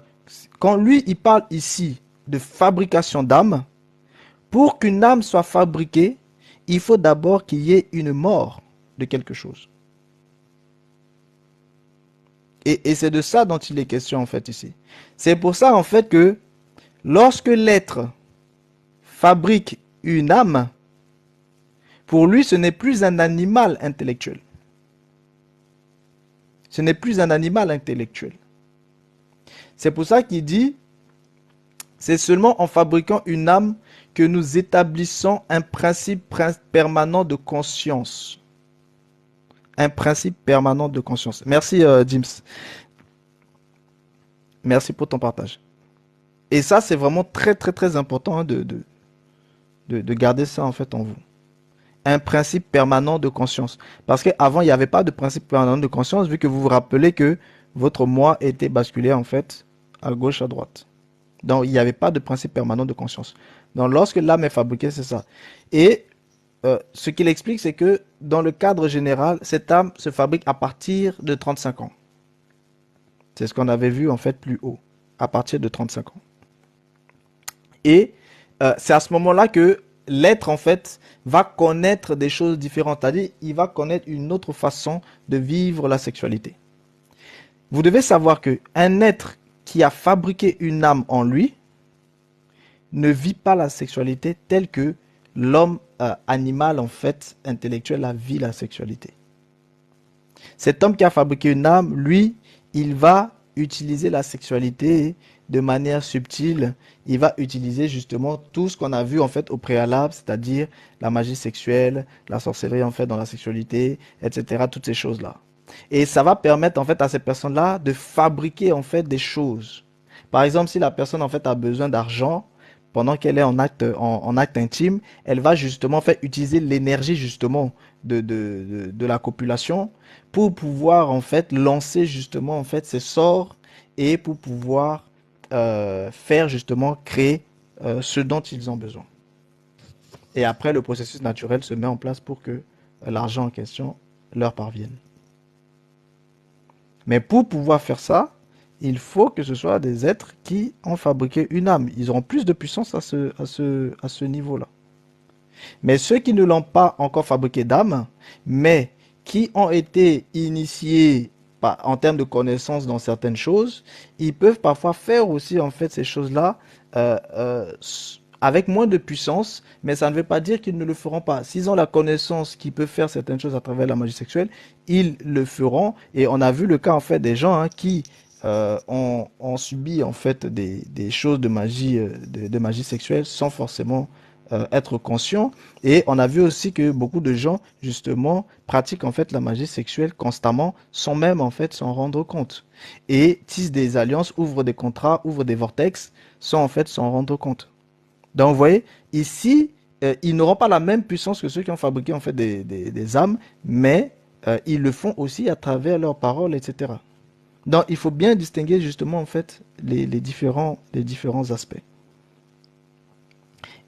quand lui, il parle ici de fabrication d'âme, pour qu'une âme soit fabriquée, il faut d'abord qu'il y ait une mort de quelque chose. Et c'est de ça dont il est question en fait ici. C'est pour ça en fait que lorsque l'être fabrique une âme, pour lui ce n'est plus un animal intellectuel. Ce n'est plus un animal intellectuel. C'est pour ça qu'il dit, c'est seulement en fabriquant une âme que nous établissons un principe permanent de conscience. Un principe permanent de conscience. Merci James. Merci pour ton partage. Et ça, c'est vraiment très très très important hein, de garder ça en fait en vous. Un principe permanent de conscience. Parce qu'avant, il n'y avait pas de principe permanent de conscience, vu que vous vous rappelez que votre moi était basculé en fait à gauche, à droite. Donc, il n'y avait pas de principe permanent de conscience. Donc, lorsque l'âme est fabriquée, c'est ça. Et ce qu'il explique, c'est que dans le cadre général, cette âme se fabrique à partir de 35 ans. C'est ce qu'on avait vu en fait plus haut, à partir de 35 ans. Et c'est à ce moment-là que l'être en fait va connaître des choses différentes, c'est-à-dire il va connaître une autre façon de vivre la sexualité. Vous devez savoir que un être qui a fabriqué une âme en lui ne vit pas la sexualité telle que l'homme animal en fait intellectuel a vu la sexualité. Cet homme qui a fabriqué une âme, lui, il va utiliser la sexualité de manière subtile. Il va utiliser justement tout ce qu'on a vu en fait au préalable, c'est-à-dire la magie sexuelle, la sorcellerie en fait dans la sexualité, etc. Toutes ces choses-là. Et ça va permettre en fait à ces personnes-là de fabriquer en fait des choses. Par exemple, si la personne en fait a besoin d'argent pendant qu'elle est en acte intime, elle va justement faire utiliser l'énergie justement de la copulation pour pouvoir en fait lancer justement en fait ses sorts et pour pouvoir faire justement créer ce dont ils ont besoin. Et après, le processus naturel se met en place pour que l'argent en question leur parvienne. Mais pour pouvoir faire ça, il faut que ce soit des êtres qui ont fabriqué une âme. Ils auront plus de puissance à ce niveau-là. Mais ceux qui ne l'ont pas encore fabriqué d'âme, mais qui ont été initiés en termes de connaissances dans certaines choses, ils peuvent parfois faire aussi en fait ces choses-là avec moins de puissance, mais ça ne veut pas dire qu'ils ne le feront pas. S'ils ont la connaissance qu'ils peuvent faire certaines choses à travers la magie sexuelle, ils le feront. Et on a vu le cas en fait des gens qui ont subi en fait des choses de magie sexuelle sans forcément être conscient. Et on a vu aussi que beaucoup de gens justement pratiquent en fait la magie sexuelle constamment sans même en fait s'en rendre compte, et tissent des alliances, ouvrent des contrats, ouvrent des vortex sans en fait s'en rendre compte. Donc vous voyez ici, ils n'auront pas la même puissance que ceux qui ont fabriqué en fait des âmes, mais ils le font aussi à travers leurs paroles, etc. Donc il faut bien distinguer justement en fait les différents aspects.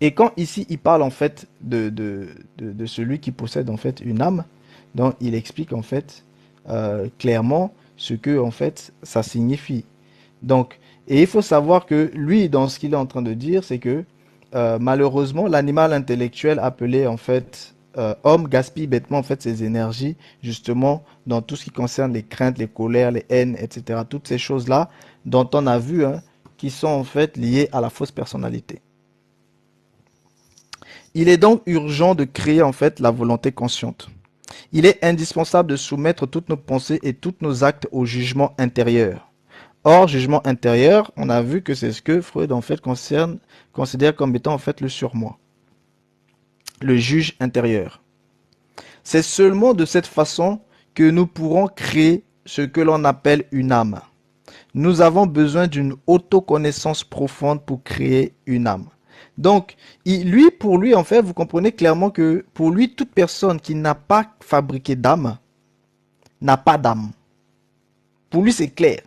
Et quand ici il parle en fait de celui qui possède en fait une âme, donc il explique en fait clairement ce que en fait ça signifie. Donc, et il faut savoir que lui, dans ce qu'il est en train de dire, c'est que malheureusement l'animal intellectuel appelé en fait homme gaspille bêtement en fait ses énergies justement dans tout ce qui concerne les craintes, les colères, les haines, etc. Toutes ces choses-là dont on a vu qui sont en fait liées à la fausse personnalité. Il est donc urgent de créer en fait la volonté consciente. Il est indispensable de soumettre toutes nos pensées et tous nos actes au jugement intérieur. Or, jugement intérieur, on a vu que c'est ce que Freud en fait considère comme étant en fait le surmoi, le juge intérieur. C'est seulement de cette façon que nous pourrons créer ce que l'on appelle une âme. Nous avons besoin d'une autoconnaissance profonde pour créer une âme. Donc, pour lui, en fait, vous comprenez clairement que pour lui, toute personne qui n'a pas fabriqué d'âme n'a pas d'âme. Pour lui, c'est clair.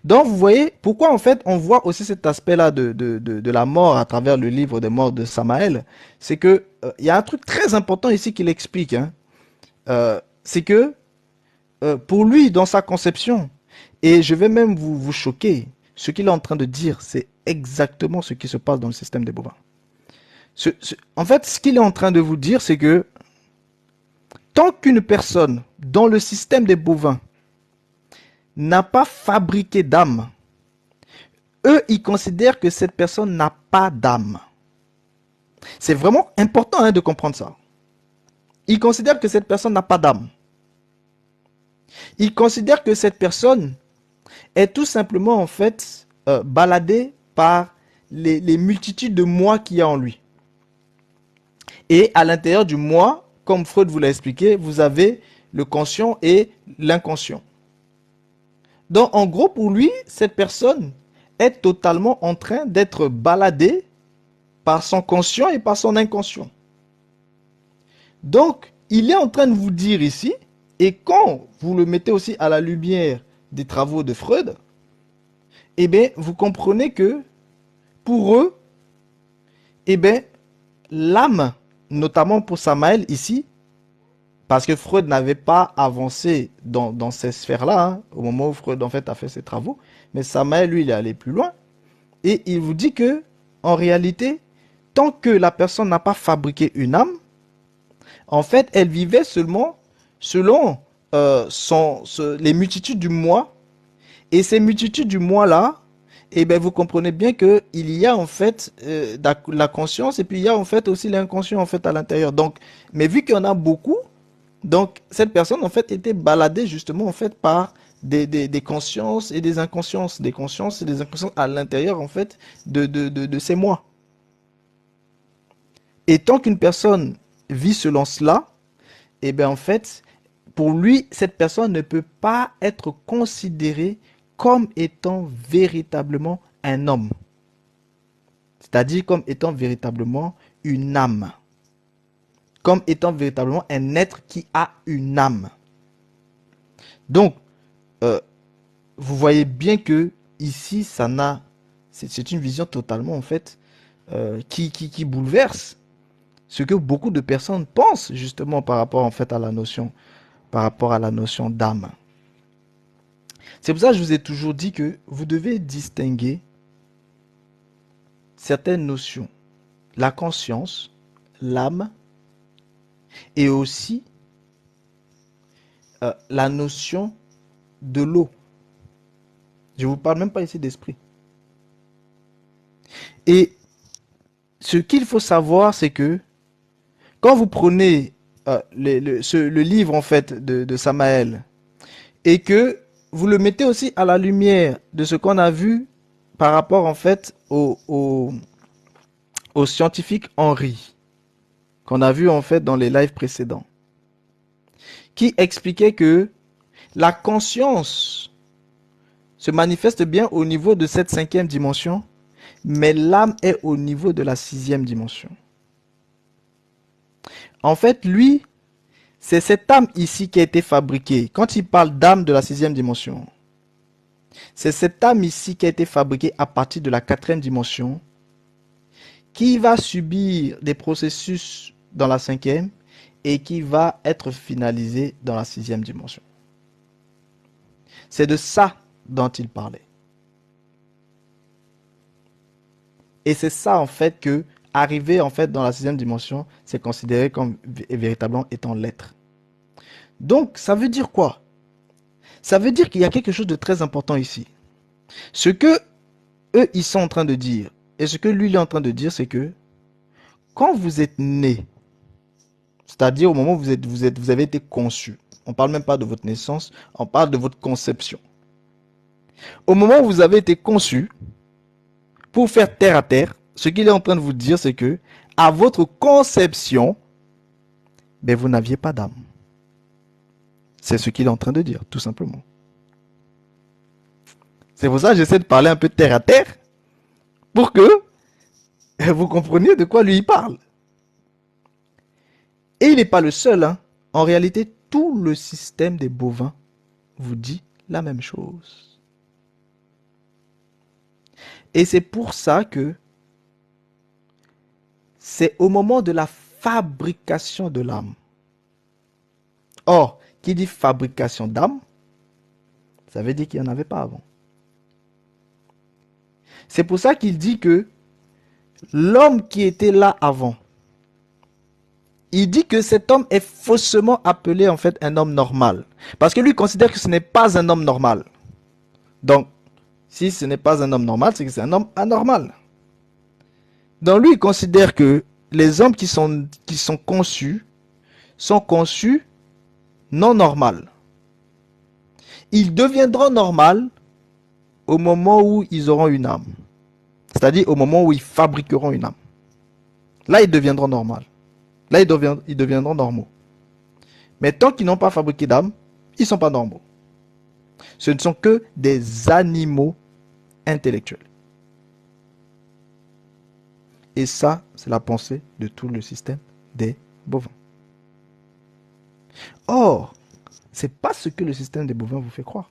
Donc, vous voyez, pourquoi en fait, on voit aussi cet aspect-là de la mort à travers le livre des morts de Samaël, c'est que il y a un truc très important ici qu'il explique. C'est que pour lui, dans sa conception, et je vais même vous choquer, ce qu'il est en train de dire, c'est exactement ce qui se passe dans le système des bovins. En fait, ce qu'il est en train de vous dire, c'est que tant qu'une personne dans le système des bovins n'a pas fabriqué d'âme, eux, ils considèrent que cette personne n'a pas d'âme. C'est vraiment important de comprendre ça. Ils considèrent que cette personne n'a pas d'âme. Ils considèrent que cette personne est tout simplement en fait baladée par les multitudes de moi qu'il y a en lui. Et à l'intérieur du moi, comme Freud vous l'a expliqué, vous avez le conscient et l'inconscient. Donc en gros, pour lui, cette personne est totalement en train d'être baladée par son conscient et par son inconscient. Donc, il est en train de vous dire ici, et quand vous le mettez aussi à la lumière des travaux de Freud, eh bien, vous comprenez que pour eux, eh bien, l'âme, notamment pour Samaël ici, parce que Freud n'avait pas avancé dans ces sphères-là, au moment où Freud en fait a fait ses travaux, mais Samaël, lui, il est allé plus loin, et il vous dit que, en réalité, tant que la personne n'a pas fabriqué une âme, en fait, elle vivait seulement selon les multitudes du moi. Et ces multitudes du moi-là, eh bien, vous comprenez bien qu'il y a en fait la conscience et puis il y a en fait aussi l'inconscient en fait à l'intérieur. Donc, mais vu qu'il y en a beaucoup, donc cette personne en fait était baladée justement en fait par des consciences et des inconsciences, des consciences et des inconsciences à l'intérieur en fait de ces moi. Et tant qu'une personne vit selon cela, eh bien en fait, pour lui, cette personne ne peut pas être considérée comme étant véritablement un homme. C'est-à-dire comme étant véritablement une âme. Comme étant véritablement un être qui a une âme. Donc, vous voyez bien que ici, c'est une vision totalement en fait qui bouleverse ce que beaucoup de personnes pensent justement par rapport en fait à la notion d'âme. C'est pour ça que je vous ai toujours dit que vous devez distinguer certaines notions. La conscience, l'âme et aussi la notion de l'eau. Je ne vous parle même pas ici d'esprit. Et ce qu'il faut savoir, c'est que quand vous prenez le livre en fait de Samaël et que vous le mettez aussi à la lumière de ce qu'on a vu par rapport en fait au scientifique Henry, qu'on a vu en fait dans les lives précédents, qui expliquait que la conscience se manifeste bien au niveau de cette 5e dimension, mais l'âme est au niveau de la 6e dimension. En fait, lui, c'est cette âme ici qui a été fabriquée. Quand il parle d'âme de la 6e dimension, c'est cette âme ici qui a été fabriquée à partir de la 4e dimension, qui va subir des processus dans la 5e et qui va être finalisée dans la 6e dimension. C'est de ça dont il parlait. Et c'est ça en fait que arriver en fait dans la 6e dimension, c'est considéré comme véritablement étant l'être. Donc ça veut dire quoi? Ça veut dire qu'il y a quelque chose de très important ici. Ce que eux ils sont en train de dire et ce que lui il est en train de dire, c'est que quand vous êtes né, c'est-à-dire au moment où vous avez été conçu, on ne parle même pas de votre naissance, on parle de votre conception. Au moment où vous avez été conçu, pour faire terre à terre, ce qu'il est en train de vous dire, c'est que à votre conception, ben, vous n'aviez pas d'âme. C'est ce qu'il est en train de dire, tout simplement. C'est pour ça que j'essaie de parler un peu terre à terre, pour que vous compreniez de quoi lui il parle. Et il n'est pas le seul. Hein. En réalité, tout le système des bovins vous dit la même chose. Et c'est pour ça que c'est au moment de la fabrication de l'âme. Or, qui dit fabrication d'âme, ça veut dire qu'il n'y en avait pas avant. C'est pour ça qu'il dit que l'homme qui était là avant, il dit que cet homme est faussement appelé en fait un homme normal. Parce que lui considère que ce n'est pas un homme normal. Donc, si ce n'est pas un homme normal, c'est que c'est un homme anormal. Donc lui, il considère que les hommes qui sont conçus non normaux. Ils deviendront normaux au moment où ils auront une âme. C'est-à-dire au moment où ils fabriqueront une âme. Là, ils deviendront normaux. Là, ils deviendront normaux. Mais tant qu'ils n'ont pas fabriqué d'âme, ils ne sont pas normaux. Ce ne sont que des animaux intellectuels. Et ça, c'est la pensée de tout le système des bovins. Or, ce n'est pas ce que le système des bovins vous fait croire.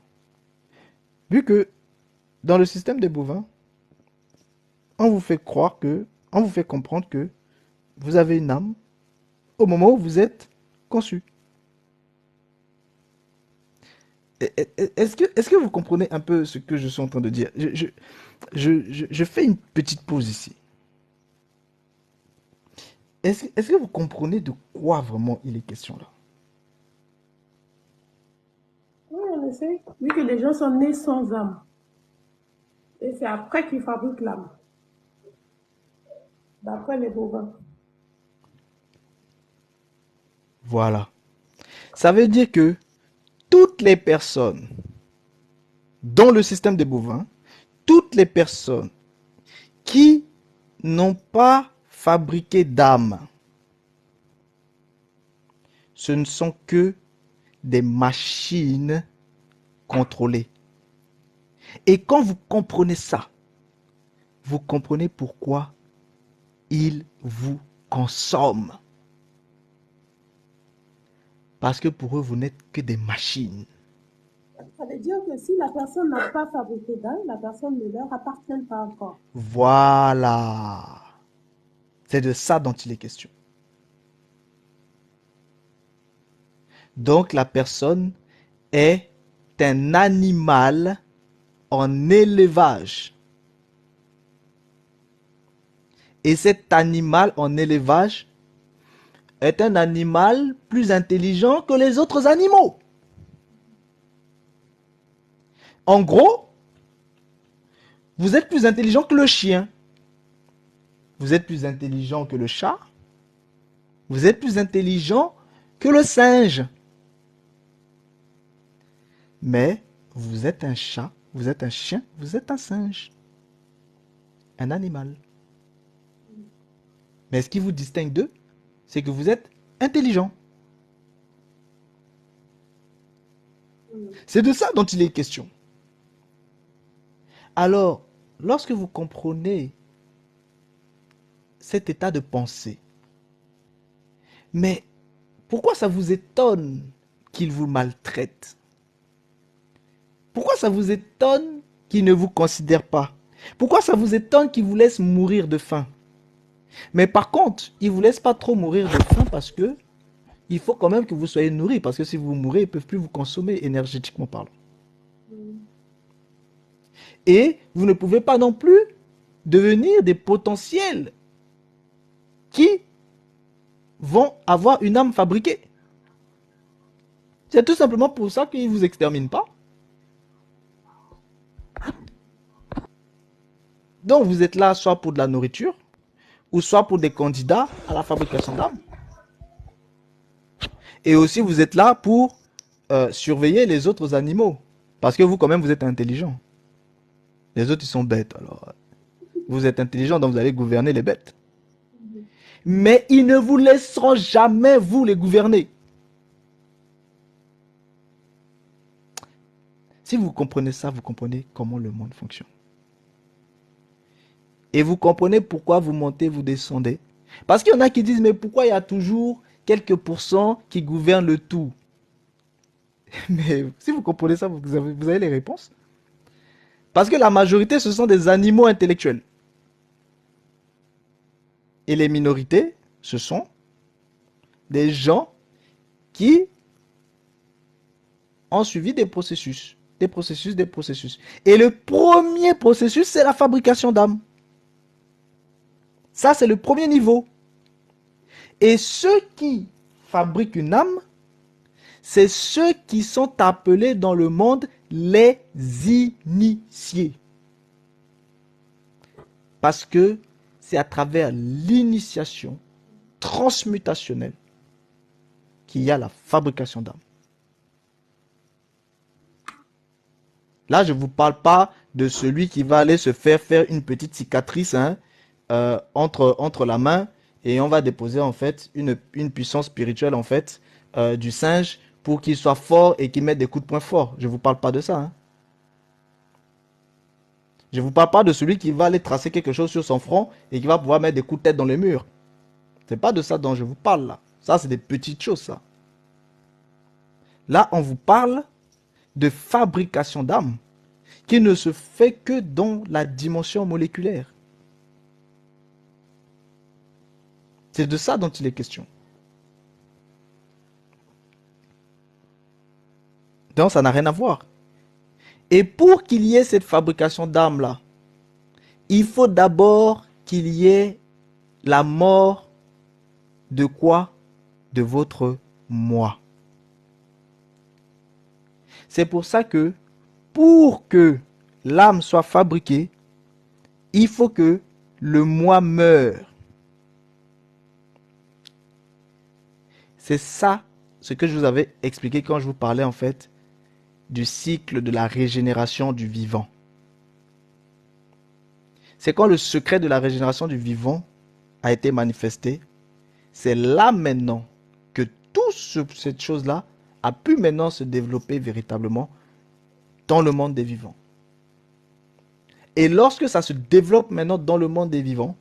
Vu que dans le système des bovins, on vous fait comprendre que vous avez une âme au moment où vous êtes conçu. Est-ce que vous comprenez un peu ce que je suis en train de dire? Je fais une petite pause ici. Est-ce que vous comprenez de quoi vraiment il est question là? Oui, on le sait. Vu que les gens sont nés sans âme. Et c'est après qu'ils fabriquent l'âme. D'après les bovins. Voilà. Ça veut dire que toutes les personnes dans le système des bovins, toutes les personnes qui n'ont pas fabriqué d'âme, ce ne sont que des machines contrôlées. Et quand vous comprenez ça, vous comprenez pourquoi ils vous consomment. Parce que pour eux, vous n'êtes que des machines. Ça veut dire que si la personne n'a pas fabriqué d'âme, la personne ne leur appartient pas encore. Voilà. C'est de ça dont il est question. Donc la personne est un animal en élevage. Et cet animal en élevage est un animal plus intelligent que les autres animaux. En gros, vous êtes plus intelligent que le chien. Vous êtes plus intelligent que le chat. Vous êtes plus intelligent que le singe. Mais vous êtes un chat, vous êtes un chien, vous êtes un singe. Un animal. Mais ce qui vous distingue d'eux, c'est que vous êtes intelligent. C'est de ça dont il est question. Alors, lorsque vous comprenez cet état de pensée, mais pourquoi ça vous étonne qu'il vous maltraite? Pourquoi ça vous étonne qu'il ne vous considère pas? Pourquoi ça vous étonne qu'il vous laisse mourir de faim? Mais par contre, il ne vous laisse pas trop mourir de faim parce que il faut quand même que vous soyez nourri. Parce que si vous mourrez, ils ne peuvent plus vous consommer énergétiquement parlant. Et vous ne pouvez pas non plus devenir des potentiels qui vont avoir une âme fabriquée. C'est tout simplement pour ça qu'ils ne vous exterminent pas. Donc vous êtes là soit pour de la nourriture, ou soit pour des candidats à la fabrication d'âmes. Et aussi vous êtes là pour surveiller les autres animaux. Parce que vous quand même vous êtes intelligent. Les autres ils sont bêtes. Alors vous êtes intelligent donc vous allez gouverner les bêtes. Mais ils ne vous laisseront jamais vous les gouverner. Si vous comprenez ça, vous comprenez comment le monde fonctionne. Et vous comprenez pourquoi vous montez, vous descendez. Parce qu'il y en a qui disent, mais pourquoi il y a toujours quelques pourcents qui gouvernent le tout? Mais si vous comprenez ça, vous avez les réponses. Parce que la majorité, ce sont des animaux intellectuels. Et les minorités, ce sont des gens qui ont suivi des processus. Des processus. Et le premier processus, c'est la fabrication d'âme. Ça, c'est le premier niveau. Et ceux qui fabriquent une âme, c'est ceux qui sont appelés dans le monde les initiés. Parce que c'est à travers l'initiation transmutationnelle qu'il y a la fabrication d'âme. Là, je ne vous parle pas de celui qui va aller se faire une petite cicatrice entre la main et on va déposer en fait une puissance spirituelle en fait du singe pour qu'il soit fort et qu'il mette des coups de poing forts. Je ne vous parle pas de ça. Hein. Je ne vous parle pas de celui qui va aller tracer quelque chose sur son front et qui va pouvoir mettre des coups de tête dans les murs. Ce n'est pas de ça dont je vous parle là. Ça, c'est des petites choses ça. Là, on vous parle de fabrication d'âme qui ne se fait que dans la dimension moléculaire. C'est de ça dont il est question. Donc ça n'a rien à voir. Et pour qu'il y ait cette fabrication d'âme là, il faut d'abord qu'il y ait la mort de quoi? De votre moi. C'est pour ça que pour que l'âme soit fabriquée, il faut que le moi meure. C'est ça ce que je vous avais expliqué quand je vous parlais en fait du cycle de la régénération du vivant. C'est quand le secret de la régénération du vivant a été manifesté, c'est là maintenant que toute cette chose-là a pu maintenant se développer véritablement dans le monde des vivants. Et lorsque ça se développe maintenant dans le monde des vivants,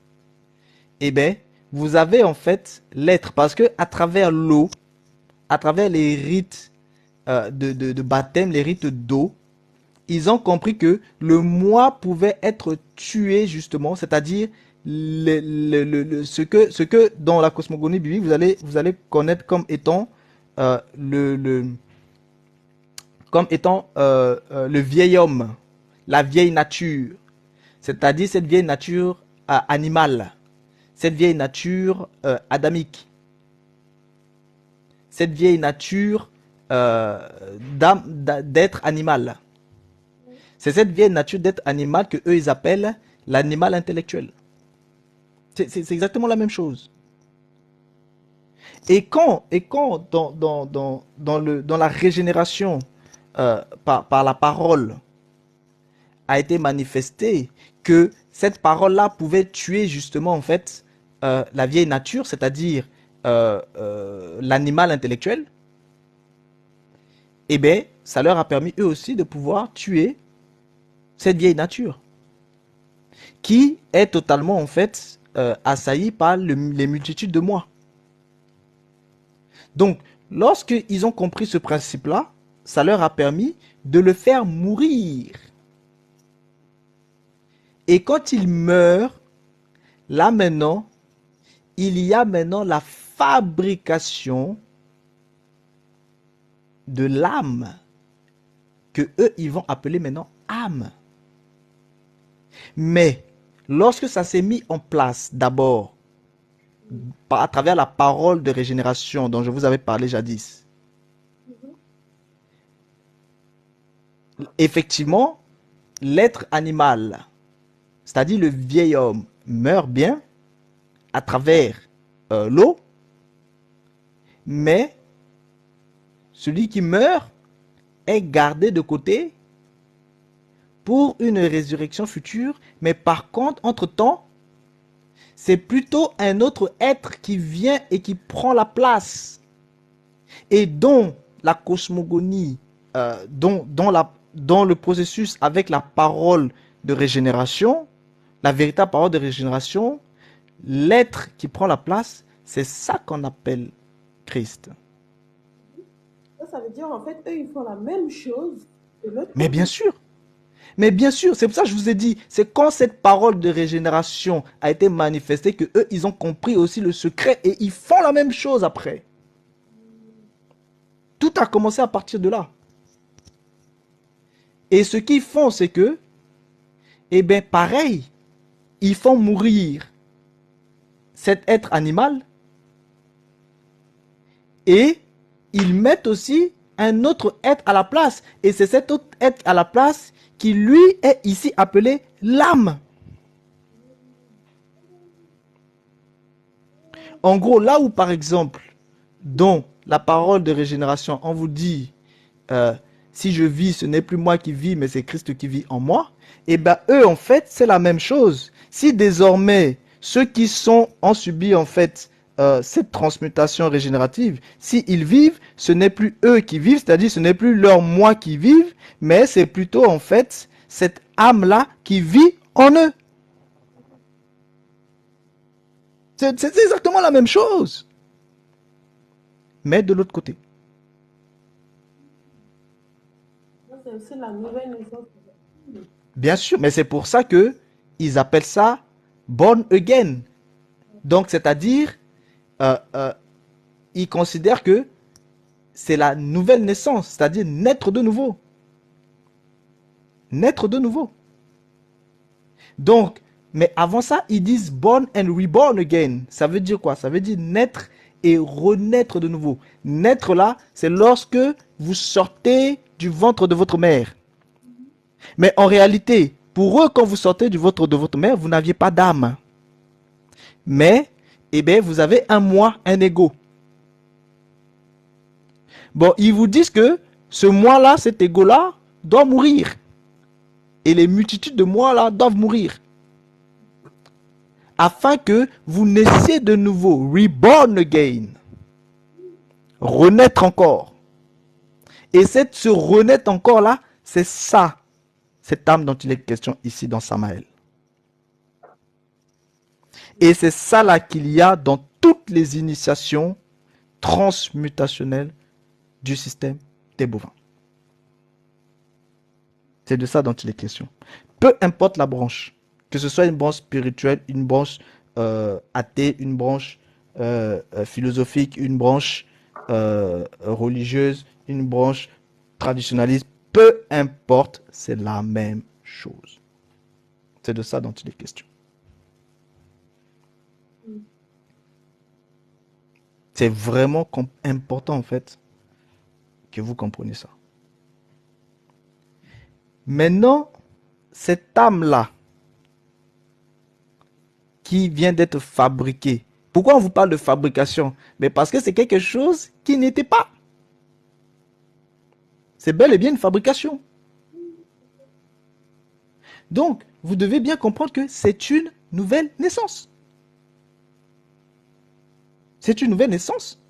eh bien, vous avez en fait l'être, parce que à travers l'eau, à travers les rites de baptême, les rites d'eau, ils ont compris que le moi pouvait être tué justement, c'est-à-dire ce que dans la cosmogonie biblique vous allez connaître comme étant comme étant le vieil homme, la vieille nature, c'est-à-dire cette vieille nature animale, cette vieille nature adamique, cette vieille nature d'être animal. C'est cette vieille nature d'être animal que eux ils appellent l'animal intellectuel. C'est exactement la même chose. Et quand dans la régénération par la parole a été manifesté que cette parole-là pouvait tuer justement en fait la vieille nature, c'est-à-dire l'animal intellectuel, eh bien, ça leur a permis eux aussi de pouvoir tuer cette vieille nature qui est totalement en fait assaillie par les multitudes de moi. Donc, lorsqu'ils ont compris ce principe-là, ça leur a permis de le faire mourir. Et quand il meurt, là maintenant, il y a maintenant la fabrication de l'âme que eux, ils vont appeler maintenant âme. Mais lorsque ça s'est mis en place d'abord à travers la parole de régénération dont je vous avais parlé jadis, effectivement, l'être animal, c'est-à-dire le vieil homme, meurt bien à travers l'eau, mais celui qui meurt est gardé de côté pour une résurrection future, mais par contre, entre-temps, c'est plutôt un autre être qui vient et qui prend la place et dont la cosmogonie, dont le processus avec la parole de régénération, la véritable parole de régénération, l'être qui prend la place, c'est ça qu'on appelle Christ. Ça veut dire en fait, eux, ils font la même chose de l'autre côté. Mais bien sûr. Mais bien sûr, c'est pour ça que je vous ai dit, c'est quand cette parole de régénération a été manifestée que eux, ils ont compris aussi le secret et ils font la même chose après. Tout a commencé à partir de là. Et ce qu'ils font, c'est que, eh bien, pareil, ils font mourir cet être animal et ils mettent aussi un autre être à la place. Et c'est cet autre être à la place qui lui est ici appelé l'âme. En gros, là où par exemple, dans la parole de régénération, on vous dit, si je vis, ce n'est plus moi qui vis, mais c'est Christ qui vit en moi, et bien eux, en fait, c'est la même chose. Si désormais, ceux qui ont subi en fait cette transmutation régénérative, s'ils vivent, ce n'est plus eux qui vivent, c'est-à-dire ce n'est plus leur moi qui vivent, mais c'est plutôt en fait cette âme-là qui vit en eux. C'est exactement la même chose, mais de l'autre côté. C'est aussi la nouvelle naissance. Bien sûr, mais c'est pour ça que ils appellent ça born again. Donc, c'est-à-dire, ils considèrent que c'est la nouvelle naissance, c'est-à-dire naître de nouveau. Naître de nouveau. Donc, mais avant ça, ils disent born and reborn again. Ça veut dire quoi? Ça veut dire naître et renaître de nouveau. Naître là, c'est lorsque vous sortez du ventre de votre mère. Mais en réalité, pour eux, quand vous sortez du ventre de votre mère, vous n'aviez pas d'âme. Mais, eh bien, vous avez un moi, un ego. Bon, ils vous disent que ce moi-là, cet ego-là, doit mourir. Et les multitudes de moi-là doivent mourir. Afin que vous naissiez de nouveau, reborn again. Renaître encore. Et ce renaître encore là, c'est ça, cette âme dont il est question ici dans Samaël. Et c'est ça là qu'il y a dans toutes les initiations transmutationnelles du système des bovins. C'est de ça dont il est question. Peu importe la branche, que ce soit une branche spirituelle, une branche athée, une branche philosophique, une branche religieuse, une branche traditionnalisme, peu importe, c'est la même chose. C'est de ça dont il est question. C'est vraiment important en fait que vous compreniez ça. Maintenant, cette âme-là qui vient d'être fabriquée, pourquoi on vous parle de fabrication? Mais parce que c'est quelque chose qui n'était pas. C'est bel et bien une fabrication. Donc, vous devez bien comprendre que c'est une nouvelle naissance. C'est une nouvelle naissance.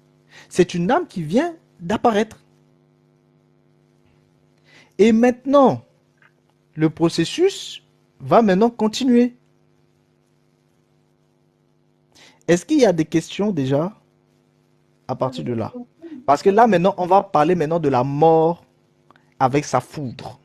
C'est une âme qui vient d'apparaître. Et maintenant, le processus va maintenant continuer. Est-ce qu'il y a des questions déjà à partir de là? Parce que là, maintenant, on va parler maintenant de la mort avec sa foudre.